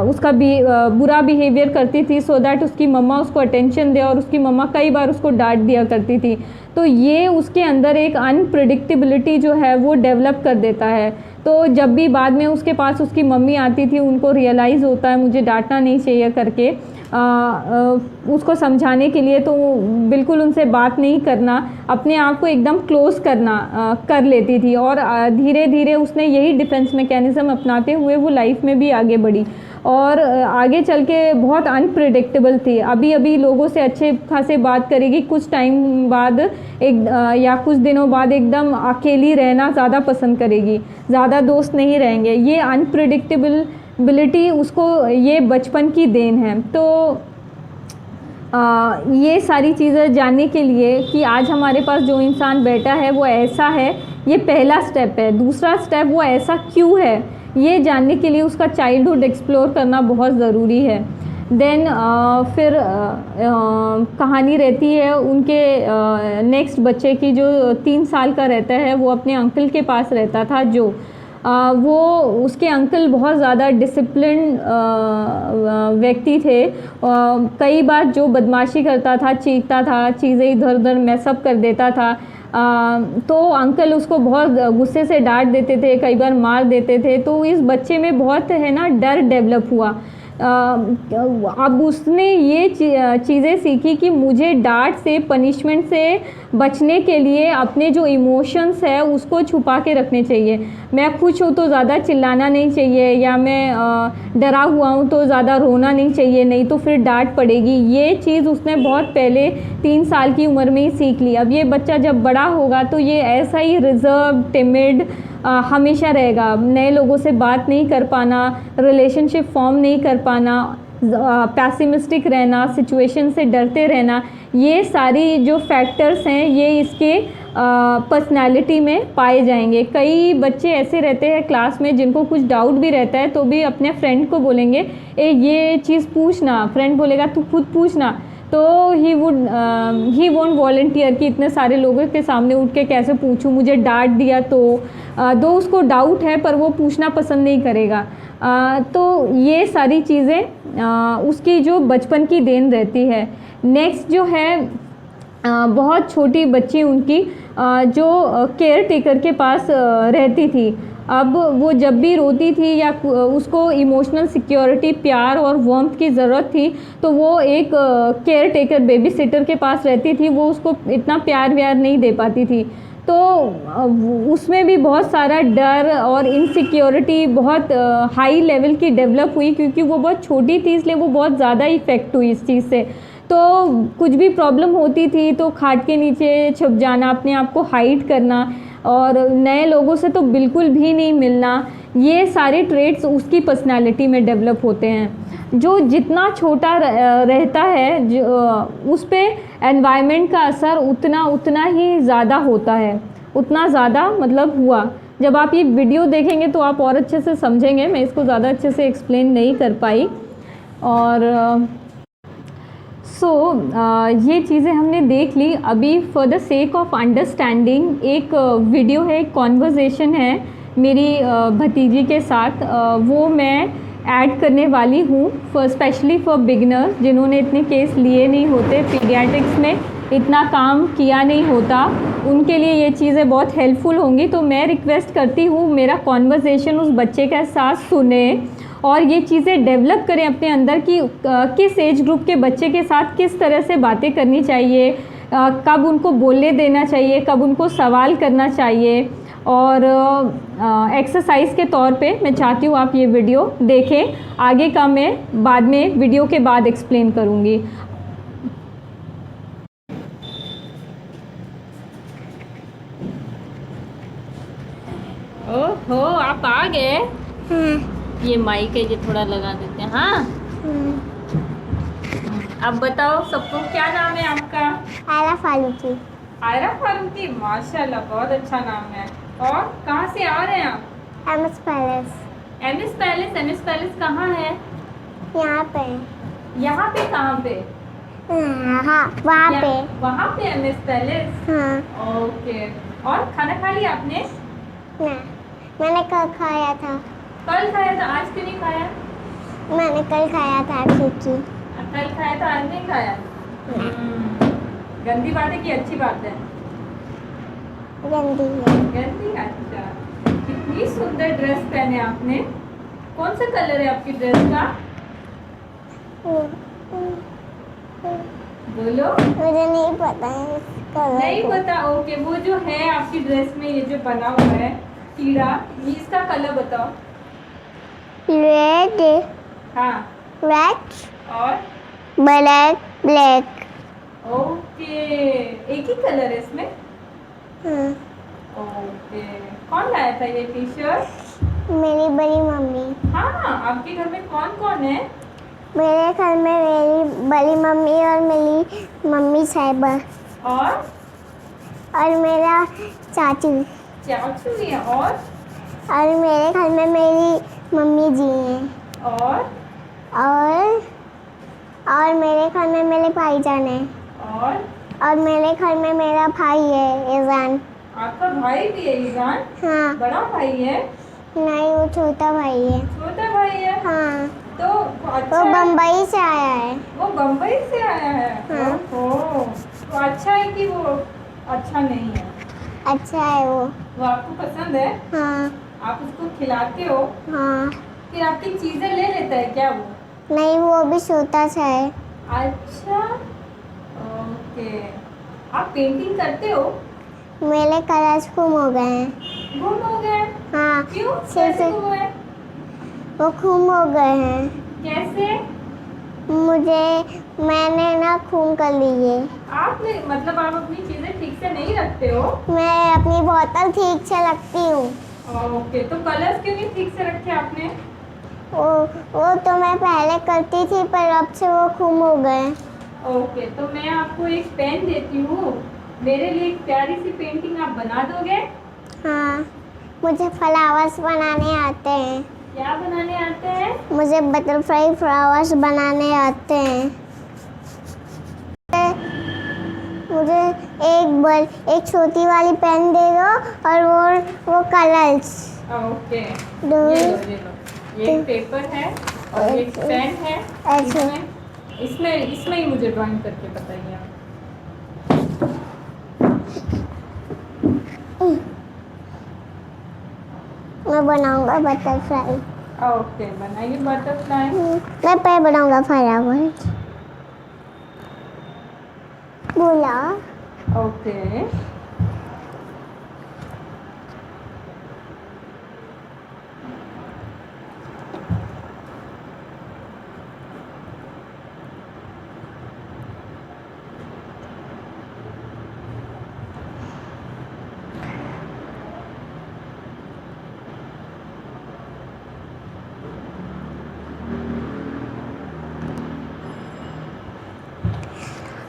Speaker 1: उसका भी बुरा बिहेवियर करती थी सो दैट उसकी मम्मा उसको अटेंशन दे, और उसकी मम्मा कई बार उसको डांट दिया करती थी। तो ये उसके अंदर एक अनप्रिडिक्टेबिलिटी जो है वो डेवलप कर देता है। तो जब भी बाद में उसके पास उसकी मम्मी आती थी, उनको रियलाइज़ होता है मुझे डांटना नहीं चाहिए करके, उसको समझाने के लिए, तो बिल्कुल उनसे बात नहीं करना, अपने आप को एकदम क्लोज करना कर लेती थी। और धीरे धीरे उसने यही डिफेंस मैकेनिज़्म अपनाते हुए वो लाइफ में भी आगे बढ़ी, और आगे चल के बहुत अनप्रिडिक्टेबल थी। अभी अभी लोगों से अच्छे खासे बात करेगी, कुछ टाइम बाद या कुछ दिनों बाद एकदम अकेली रहना ज़्यादा पसंद करेगी, ज़्यादा दोस्त नहीं रहेंगे। ये अनप्रिडिक्टेबिलिटी उसको ये बचपन की देन है। तो ये सारी चीज़ें जानने के लिए कि आज हमारे पास जो इंसान बैठा है वो ऐसा है, ये पहला स्टेप है। दूसरा स्टेप वो ऐसा क्यों है, ये जानने के लिए उसका चाइल्डहुड एक्सप्लोर करना बहुत ज़रूरी है। देन फिर कहानी रहती है उनके नेक्स्ट बच्चे की, जो 3 साल का रहता है, वो अपने अंकल के पास रहता था। जो वो उसके अंकल बहुत ज़्यादा डिसिप्लिन व्यक्ति थे। कई बार जो बदमाशी करता था, चीखता था, चीज़ें इधर उधर मैसअप कर देता था, तो अंकल उसको बहुत गुस्से से डांट देते थे, कई बार मार देते थे। तो इस बच्चे में बहुत है ना डर डेवलप हुआ। अब उसने ये चीज़ें सीखी कि मुझे डांट से, पनिशमेंट से बचने के लिए अपने जो इमोशंस है उसको छुपा के रखने चाहिए। मैं खुश हूँ तो ज़्यादा चिल्लाना नहीं चाहिए, या मैं डरा हुआ हूँ तो ज़्यादा रोना नहीं चाहिए, नहीं तो फिर डांट पड़ेगी। ये चीज़ उसने बहुत पहले 3 साल की उम्र में ही सीख ली। अब ये बच्चा जब बड़ा होगा तो ये ऐसा ही रिजर्व, टिमिड हमेशा रहेगा। नए लोगों से बात नहीं कर पाना, रिलेशनशिप फॉर्म नहीं कर पाना, पैसिमिस्टिक रहना, सिचुएशन से डरते रहना, ये सारी जो फैक्टर्स हैं ये इसके पर्सनैलिटी में पाए जाएंगे। कई बच्चे ऐसे रहते हैं क्लास में जिनको कुछ डाउट भी रहता है तो भी अपने फ्रेंड को बोलेंगे ए ये चीज़ पूछना, फ्रेंड बोलेगा तू खुद पूछना, तो ही वोंट वॉलंटियर कि इतने सारे लोगों के सामने उठ के कैसे पूछूं, मुझे डांट दिया तो दो उसको डाउट है पर वो पूछना पसंद नहीं करेगा। तो ये सारी चीज़ें उसकी जो बचपन की देन रहती है। नेक्स्ट जो है बहुत छोटी बच्ची उनकी जो केयर टेकर के पास रहती थी। अब वो जब भी रोती थी या उसको इमोशनल सिक्योरिटी, प्यार और वार्मथ की ज़रूरत थी तो वो एक केयर टेकर, बेबी सिटर के पास रहती थी। वो उसको इतना प्यार व्यार नहीं दे पाती थी, तो उसमें भी बहुत सारा डर और इनसिक्योरिटी बहुत हाई लेवल की डेवलप हुई, क्योंकि वो बहुत छोटी थी इसलिए वो बहुत ज़्यादा इफ़ेक्ट हुई इस चीज़ से। तो कुछ भी प्रॉब्लम होती थी तो खाट के नीचे छुप जाना, अपने आप को हाइड करना, और नए लोगों से तो बिल्कुल भी नहीं मिलना, ये सारे ट्रेड्स उसकी पर्सनालिटी में डेवलप होते हैं। जो जितना छोटा रहता है जो उस पे एनवायरनमेंट का असर उतना उतना ही ज़्यादा होता है, उतना ज़्यादा मतलब हुआ। जब आप ये वीडियो देखेंगे तो आप और अच्छे से समझेंगे, मैं इसको ज़्यादा अच्छे से एक्सप्लेन नहीं कर पाई। और ये चीज़ें हमने देख ली। अभी for the sake of understanding एक वीडियो है, एक कॉन्वर्जेसन है मेरी भतीजी के साथ, वो मैं ऐड करने वाली हूँ फॉर स्पेशली फॉर बिगनर जिन्होंने इतने केस लिए नहीं होते, पीडियाट्रिक्स में इतना काम किया नहीं होता, उनके लिए ये चीज़ें बहुत हेल्पफुल होंगी। तो मैं रिक्वेस्ट करती हूँ मेरा कॉन्वर्जेसन उस बच्चे के साथ सुने और ये चीज़ें डेवलप करें अपने अंदर कि किस एज ग्रुप के बच्चे के साथ किस तरह से बातें करनी चाहिए, कब उनको बोलने देना चाहिए, कब उनको सवाल करना चाहिए। और एक्सरसाइज के तौर पे मैं चाहती हूँ आप ये वीडियो देखें, आगे का मैं बाद में वीडियो के बाद एक्सप्लेन करूँगी। ओहो, आप आ गए। ये माइक है, ये थोड़ा लगा देते हैं। हाँ, अब बताओ सबको, क्या नाम है आपका?
Speaker 2: आयरा फारूकी।
Speaker 1: आयरा फारूकी, माशाल्लाह बहुत अच्छा नाम है। और कहाँ से आ रहे हैं आप?
Speaker 2: MS palace.
Speaker 1: MS palace, MS palace कहाँ है?
Speaker 2: यहाँ पे।
Speaker 1: यहाँ पे कहाँ पे?
Speaker 2: हाँ, वहाँ पे।
Speaker 1: वहाँ पे एमएस पैलेस।
Speaker 2: हाँ।
Speaker 1: ओके। और खाना खा लिया आपने?
Speaker 2: ना, मैंने कल खाया था।
Speaker 1: कल खाया था, आज क्यों नहीं खाया?
Speaker 2: मैंने कल खाया था खिचड़ी।
Speaker 1: कल खाया था, आज नहीं खाया? गंदी बात है कि अच्छी बात है?
Speaker 2: गंदी है।
Speaker 1: गंदी? अच्छा। कितनी सुंदर ड्रेस पहने आपने, कौन सा कलर है आपकी ड्रेस का? बोलो।
Speaker 2: मुझे नहीं पता है कलर।
Speaker 1: नहीं पता? ओके। वो जो है आपकी ड्रेस में ये जो बना हुआ है कीड़ा, ये इसका कलर बताओ।
Speaker 2: रेड।
Speaker 1: हाँ।
Speaker 2: रेड
Speaker 1: और
Speaker 2: ब्लैक। ब्लैक।
Speaker 1: ओके, एक ही कलर है इसमें?
Speaker 2: हाँ।
Speaker 1: ओके। कौन लाया था ये टी शर्ट?
Speaker 2: मेरी बड़ी मम्मी।
Speaker 1: हाँ, आपके घर में कौन कौन है?
Speaker 2: मेरे घर में मेरी बड़ी मम्मी और मेरी मम्मी साहिबा और मेरा चाचू।
Speaker 1: चाचू भी है।
Speaker 2: और मेरे घर में मेरी मम्मी जी हैं। और मेरे घर में मेरे भाईजान हैं। और मेरे घर में मेरा भाई है ईजान।
Speaker 1: आपका भाई भी है ईजान?
Speaker 2: हाँ।
Speaker 1: बड़ा भाई है?
Speaker 2: नहीं, वो छोटा भाई है।
Speaker 1: छोटा भाई है?
Speaker 2: हाँ।
Speaker 1: तो अच्छा,
Speaker 2: वो बम्बई से आया है।
Speaker 1: वो बम्बई से आया है?
Speaker 2: हाँ।
Speaker 1: ओहो, तो अच्छा है कि वो अच्छा नहीं है?
Speaker 2: अच्छा है वो
Speaker 1: आपको पसंद है?
Speaker 2: हाँ।
Speaker 1: आप उसको खिलाते हो?
Speaker 2: हाँ।
Speaker 1: फिर आपकी चीजें ले लेता है क्या वो?
Speaker 2: नहीं, वो भी छोटा सा है।
Speaker 1: अच्छा, ओके। आप पेंटिंग करते हो?
Speaker 2: मेरे कलर्स गुम हो गए हैं।
Speaker 1: गुम हो गए?
Speaker 2: हाँ।
Speaker 1: क्यों? कैसे गुम हुए?
Speaker 2: वो गुम हो गए हैं।
Speaker 1: कैसे?
Speaker 2: मैंने ना खून कर लिए।
Speaker 1: आपने मतलब आप अपनी चीजें ठीक से नहीं रखते हो?
Speaker 2: मैं अपनी बोतल ठीक से रखती हूँ।
Speaker 1: ओके, तो कलर्स क्यों नहीं ठीक से रखे आपने?
Speaker 2: वो तो मैं पहले करती थी, पर अब से वो गुम हो गए।
Speaker 1: ओके, तो मैं आपको एक पेन देती हूँ, मेरे लिए एक प्यारी सी पेंटिंग आप बना दोगे?
Speaker 2: हाँ, मुझे फ्लावर्स बनाने आते हैं।
Speaker 1: क्या बनाने आते हैं?
Speaker 2: मुझे बटरफ्लाई फ्लावर्स बनाने आते हैं। मुझे एक छोटी वाली पेन दे दो और वो कलर्स।
Speaker 1: ओके,
Speaker 2: दो।
Speaker 1: ये लो। ये एक पेपर है और एक पेन है।
Speaker 2: अच्छा।
Speaker 1: इसमें ही मुझे ड्राइंग करके बताइए आप।
Speaker 2: मैं बनाऊंगा बटरफ्लाई।
Speaker 1: ओके, बनाइए बटरफ्लाई।
Speaker 2: मैं पे बनाऊंगा फ्लावर। बोला।
Speaker 1: ओके।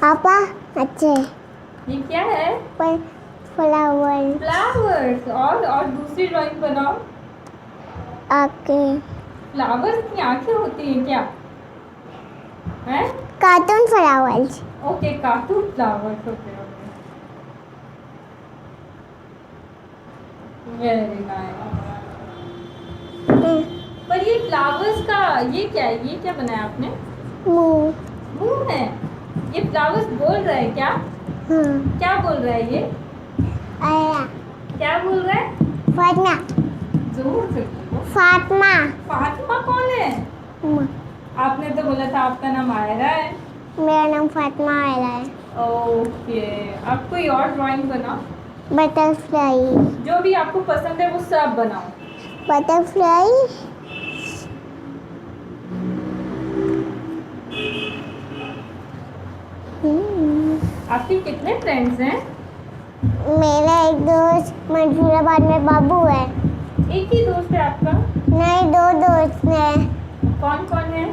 Speaker 2: पापा अच्छे
Speaker 1: ये क्या है?
Speaker 2: पर फ्लावर
Speaker 1: फ्लावर्स। और दूसरी ड्राइंग बनाओ।
Speaker 2: आके
Speaker 1: फ्लावर्स की आंखें होती हैं क्या? हैं?
Speaker 2: Cartoon flowers
Speaker 1: okay, cartoon flowers. Okay okay, very nice. पर ये फ्लावर्स का ये क्या है? ये क्या बनाया आपने?
Speaker 2: मुंह
Speaker 1: मुंह है। ये फ्लावर्स बोल रहा है क्या?
Speaker 2: हाँ
Speaker 1: क्या बोल रहा है ये?
Speaker 2: आया
Speaker 1: क्या बोल रहा है?
Speaker 2: फातिमा
Speaker 1: जोर से बोलो।
Speaker 2: फातिमा
Speaker 1: फातिमा कौन है?
Speaker 2: माँ।
Speaker 1: आपने तो बोला था आपका नाम आयरा है।
Speaker 2: मेरा नाम फातिमा आयरा है
Speaker 1: ओके, आप कोई और ड्राइंग बनाओ।
Speaker 2: बटरफ्लाई
Speaker 1: जो भी आपको पसंद है वो सब बनाओ।
Speaker 2: बटरफ्लाई
Speaker 1: आपके कितने फ्रेंड्स हैं?
Speaker 2: मेरा एक दोस्त मंसूराबाद में बाबू है
Speaker 1: एक ही दोस्त है आपका?
Speaker 2: नहीं 2 दोस्त हैं
Speaker 1: कौन कौन है?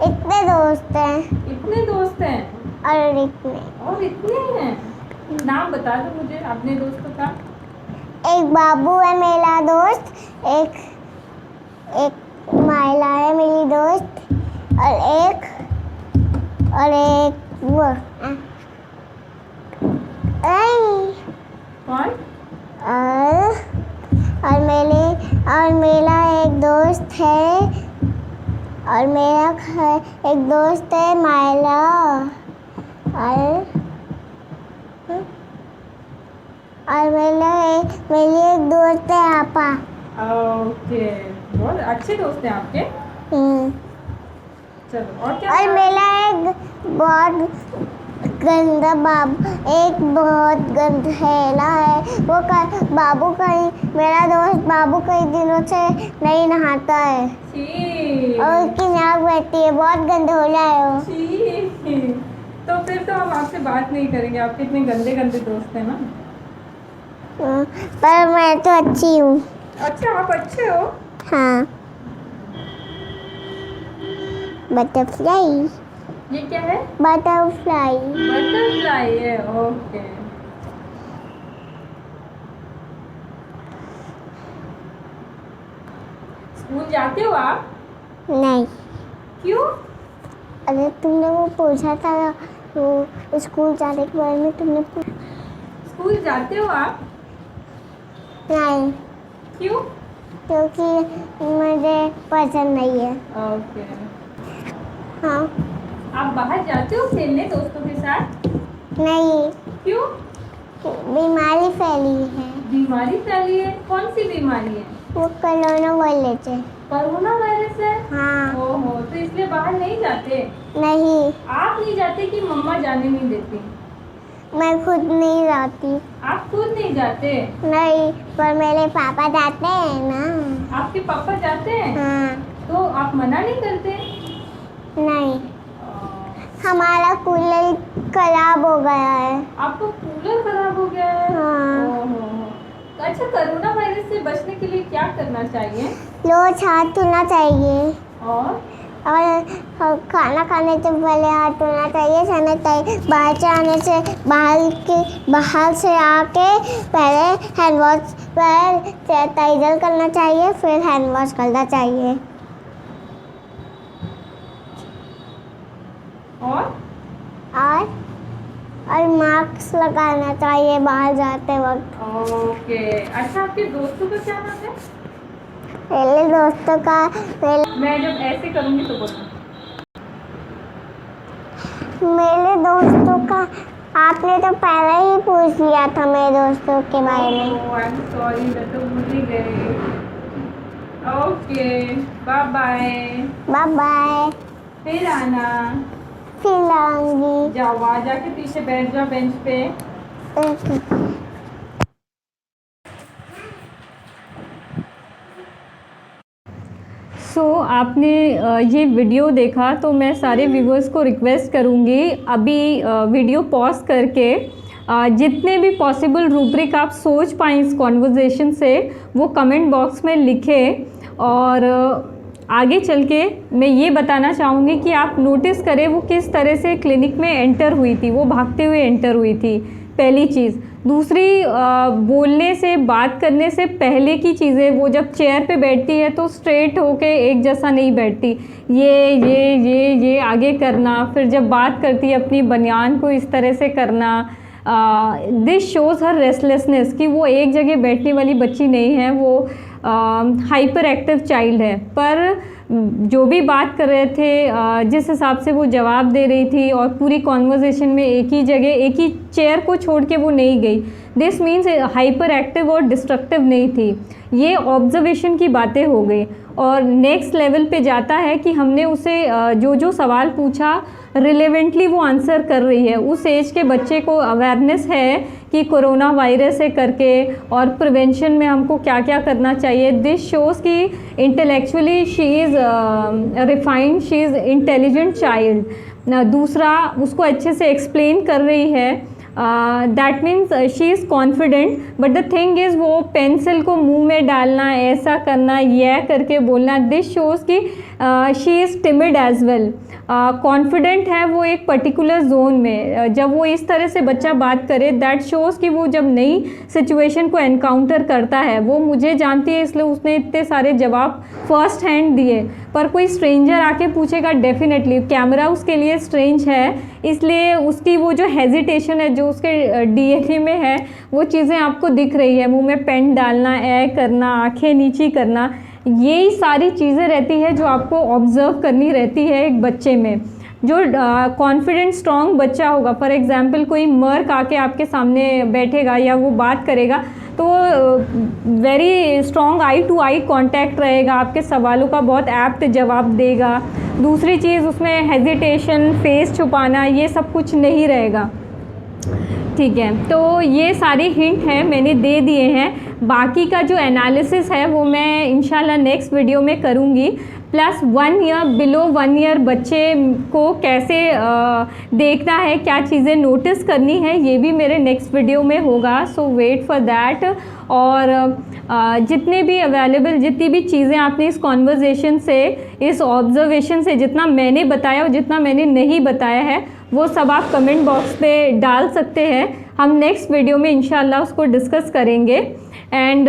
Speaker 2: इतने दोस्त हैं
Speaker 1: इतने दोस्त हैं?
Speaker 2: और इतने
Speaker 1: और इतने हैं? नाम बता दो मुझे अपने दोस्तों का।
Speaker 2: एक बाबू है मेरा दोस्त एक माइला है मेरी दोस्त और एक वो
Speaker 1: कौन?
Speaker 2: और मेरा एक दोस्त है और मेरा एक दोस्त है माइला और मेरी एक दोस्त है आपा।
Speaker 1: ओके, बहुत अच्छे दोस्त हैं आपके। चलो, और क्या?
Speaker 2: और मेरा एक बहुत गंधेला है वो मेरा दोस्त बाबू कई दिनों से नहीं नहाता है
Speaker 1: छी।
Speaker 2: और उसकी नाक बहती है बहुत गंदोला है वो।
Speaker 1: छी। तो फिर तो हम आपसे बात नहीं करेंगे, आपके इतने गंदे गंदे दोस्त हैं ना।
Speaker 2: पर मैं तो अच्छी हूँ।
Speaker 1: अच्छा, आप अच्छे हो?
Speaker 2: हाँ बटरफ्लाई
Speaker 1: ये क्या है?
Speaker 2: बटरफ्लाई
Speaker 1: बटरफ्लाई है। ओके, स्कूल जाते हो आप?
Speaker 2: नहीं
Speaker 1: क्यों?
Speaker 2: अरे तुमने वो पूछा था वो स्कूल जाने के बारे में तुमने
Speaker 1: स्कूल जाते हो आप?
Speaker 2: नहीं
Speaker 1: क्यों?
Speaker 2: क्योंकि मुझे पसंद नहीं है।
Speaker 1: ओके,
Speaker 2: हाँ
Speaker 1: आप बाहर जाते हो खेलने दोस्तों के साथ?
Speaker 2: नहीं
Speaker 1: क्यों?
Speaker 2: बीमारी फैली है।
Speaker 1: बीमारी फैली है? कौन सी बीमारी है?
Speaker 2: वो कोरोना वायरस है।
Speaker 1: कोरोना वायरस है?
Speaker 2: हाँ
Speaker 1: ओहो, तो इसलिए बाहर नहीं जाते?
Speaker 2: नहीं
Speaker 1: आप नहीं जाते कि मम्मा जाने नहीं देती?
Speaker 2: मैं खुद नहीं जाती।
Speaker 1: आप खुद नहीं जाते?
Speaker 2: नहीं पर मेरे पापा जाते हैं ना।
Speaker 1: आपके पापा जाते हैं?
Speaker 2: हाँ
Speaker 1: तो आप मना नहीं करते?
Speaker 2: नहीं हमारा कूलर खराब हो गया है।
Speaker 1: आपका कूलर खराब हो गया है?
Speaker 2: हाँ।
Speaker 1: ओहो। अच्छा, कोरोना वायरस से बचने के लिए क्या करना चाहिए?
Speaker 2: रोज हाथ धोना चाहिए
Speaker 1: और
Speaker 2: खाना खाने से पहले हाथ धोना चाहिए। बाहर से आने से बाहर से आके पहले हैंड वॉश सैनिटाइजर करना चाहिए फिर हैंड वॉश करना चाहिए। और मास्क लगाना चाहिए बाहर जाते वक्त।
Speaker 1: ओके, अच्छा आपके दोस्तों का क्या नाम है? मैं जब ऐसे करूँगी तो बोलना।
Speaker 2: मेरे दोस्तों का आपने तो पहले ही पूछ लिया था मेरे दोस्तों के बारे में।
Speaker 1: आई एम सॉरी, मैं तो भूल ही गई। Okay, bye bye.
Speaker 2: Bye bye.
Speaker 1: फिर आना।
Speaker 2: फिर आऊंगी।
Speaker 1: जाओ, वहाँ जाके पीछे बैठ जाओ बेंच पे। आपने ये वीडियो देखा तो मैं सारे व्यूवर्स को रिक्वेस्ट करूँगी अभी वीडियो पॉज करके जितने भी पॉसिबल रूब्रिक आप सोच पाएँ इस कॉन्वर्जेसन से वो कमेंट बॉक्स में लिखें और आगे चल के मैं ये बताना चाहूँगी कि आप नोटिस करें वो किस तरह से क्लिनिक में एंटर हुई थी, वो भागते हुए एंटर हुई थी, पहली चीज़। दूसरी, बोलने से, बात करने से पहले की चीज़ें, वो जब चेयर पे बैठती है तो स्ट्रेट होके एक जैसा नहीं बैठती, ये आगे करना, फिर जब बात करती है अपनी बनियान को इस तरह से करना। दिस शोज़ हर रेस्टलेसनेस कि वो एक जगह बैठने वाली बच्ची नहीं है, वो हाइपर एक्टिव चाइल्ड है। पर जो भी बात कर रहे थे, जिस हिसाब से वो जवाब दे रही थी और पूरी कॉन्वर्जेसन में एक ही जगह, एक ही चेयर को छोड़ के वो नहीं गई, दिस मीन्स हाइपर एक्टिव और डिस्ट्रक्टिव नहीं थी। ये ऑब्जर्वेशन की बातें हो गई। और नेक्स्ट लेवल पे जाता है कि हमने उसे जो जो सवाल पूछा रिलेवेंटली वो आंसर कर रही है। उस एज के बच्चे को अवेयरनेस है कि कोरोना वायरस है करके, और प्रिवेंशन में हमको क्या क्या करना चाहिए। दिस शोज़ कि intellectually she is refined, she is intelligent child. दूसरा, उसको अच्छे से एक्सप्लेन कर रही है, that means she is confident. But the thing is वो पेंसिल को मुंह में डालना, ऐसा करना, यह करके बोलना, दिस शोज़ कि she is timid as well. Confident है वो एक पर्टिकुलर जोन में। जब वो इस तरह से बच्चा बात करे, दैट शोज़ कि वो जब नई सिचुएशन को एनकाउंटर करता है, वो मुझे जानती है इसलिए उसने इतने सारे जवाब फर्स्ट हैंड दिए। पर कोई स्ट्रेंजर आके पूछेगा, डेफिनेटली कैमरा उसके लिए स्ट्रेंज है, इसलिए उसकी वो जो हेजिटेशन है, जो उसके डीएनए में है, वो चीज़ें आपको दिख रही है। मुंह में पेन डालना, करना, आंखें नीची करना, यही सारी चीज़ें रहती है जो आपको ऑब्ज़र्व करनी रहती है एक बच्चे में। जो कॉन्फिडेंट स्ट्रॉन्ग बच्चा होगा, फॉर एग्जांपल कोई मर्क आके आपके सामने बैठेगा या वो बात करेगा, तो very strong eye to eye contact रहेगा, आपके सवालों का बहुत एप्ट जवाब देगा। दूसरी चीज़, उसमें हेजिटेशन, फेस छुपाना, ये सब कुछ नहीं रहेगा। ठीक है, तो ये सारे हिंट हैं मैंने दे दिए हैं। बाकी का जो एनालिसिस है वो मैं इंशाल्लाह नेक्स्ट वीडियो में करूँगी। प्लस 1 ईयर, बिलो 1 ईयर बच्चे को कैसे देखना है, क्या चीज़ें नोटिस करनी है, ये भी मेरे नेक्स्ट वीडियो में होगा। सो वेट फॉर दैट। और जितने भी अवेलेबल, जितनी भी चीज़ें आपने इस कॉन्वर्जेसन से, इस ऑब्जर्वेशन से, जितना मैंने बताया और जितना मैंने नहीं बताया है, वो सब आप कमेंट बॉक्स पे डाल सकते हैं। हम नेक्स्ट वीडियो में इंशाल्लाह उसको डिस्कस करेंगे। एंड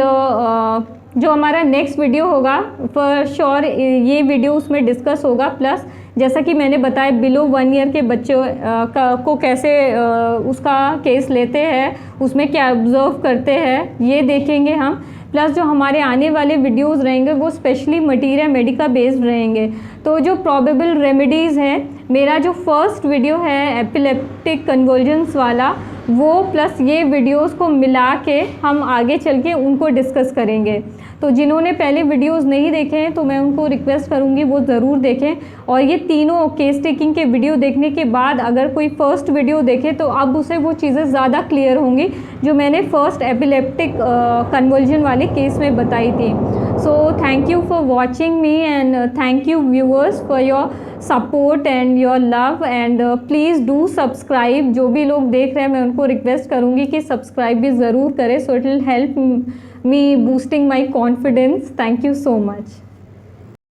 Speaker 1: जो हमारा नेक्स्ट वीडियो होगा, फॉर श्योर ये वीडियो उसमें डिस्कस होगा। प्लस जैसा कि मैंने बताया, बिलो 1 ईयर के बच्चों को कैसे उसका केस लेते हैं, उसमें क्या ऑब्जर्व करते हैं, ये देखेंगे हम। प्लस जो हमारे आने वाले वीडियोस रहेंगे वो स्पेशली मटीरिया मेडिका बेस्ड रहेंगे। तो जो प्रोबेबल रेमेडीज़ हैं, मेरा जो फर्स्ट वीडियो है एपिलेप्टिक कन्वर्जन्स वाला, वो प्लस ये वीडियोस को मिला के हम आगे चल के उनको डिस्कस करेंगे। तो जिन्होंने पहले वीडियोस नहीं देखे हैं तो मैं उनको रिक्वेस्ट करूँगी वो ज़रूर देखें। और ये तीनों केस टेकिंग के वीडियो देखने के बाद अगर कोई फ़र्स्ट वीडियो देखे तो अब उसे वो चीज़ें ज़्यादा क्लियर होंगी जो मैंने फ़र्स्ट एपिलेप्टिक कन्वर्जन वाले केस में बताई थी। So thank you for watching me and thank you viewers for your support and your love. And please do subscribe. जो भी लोग देख रहे हैं मैं उनको रिक्वेस्ट करूँगी कि सब्सक्राइब भी ज़रूर करें, so it will help me boosting my confidence. Thank you so much.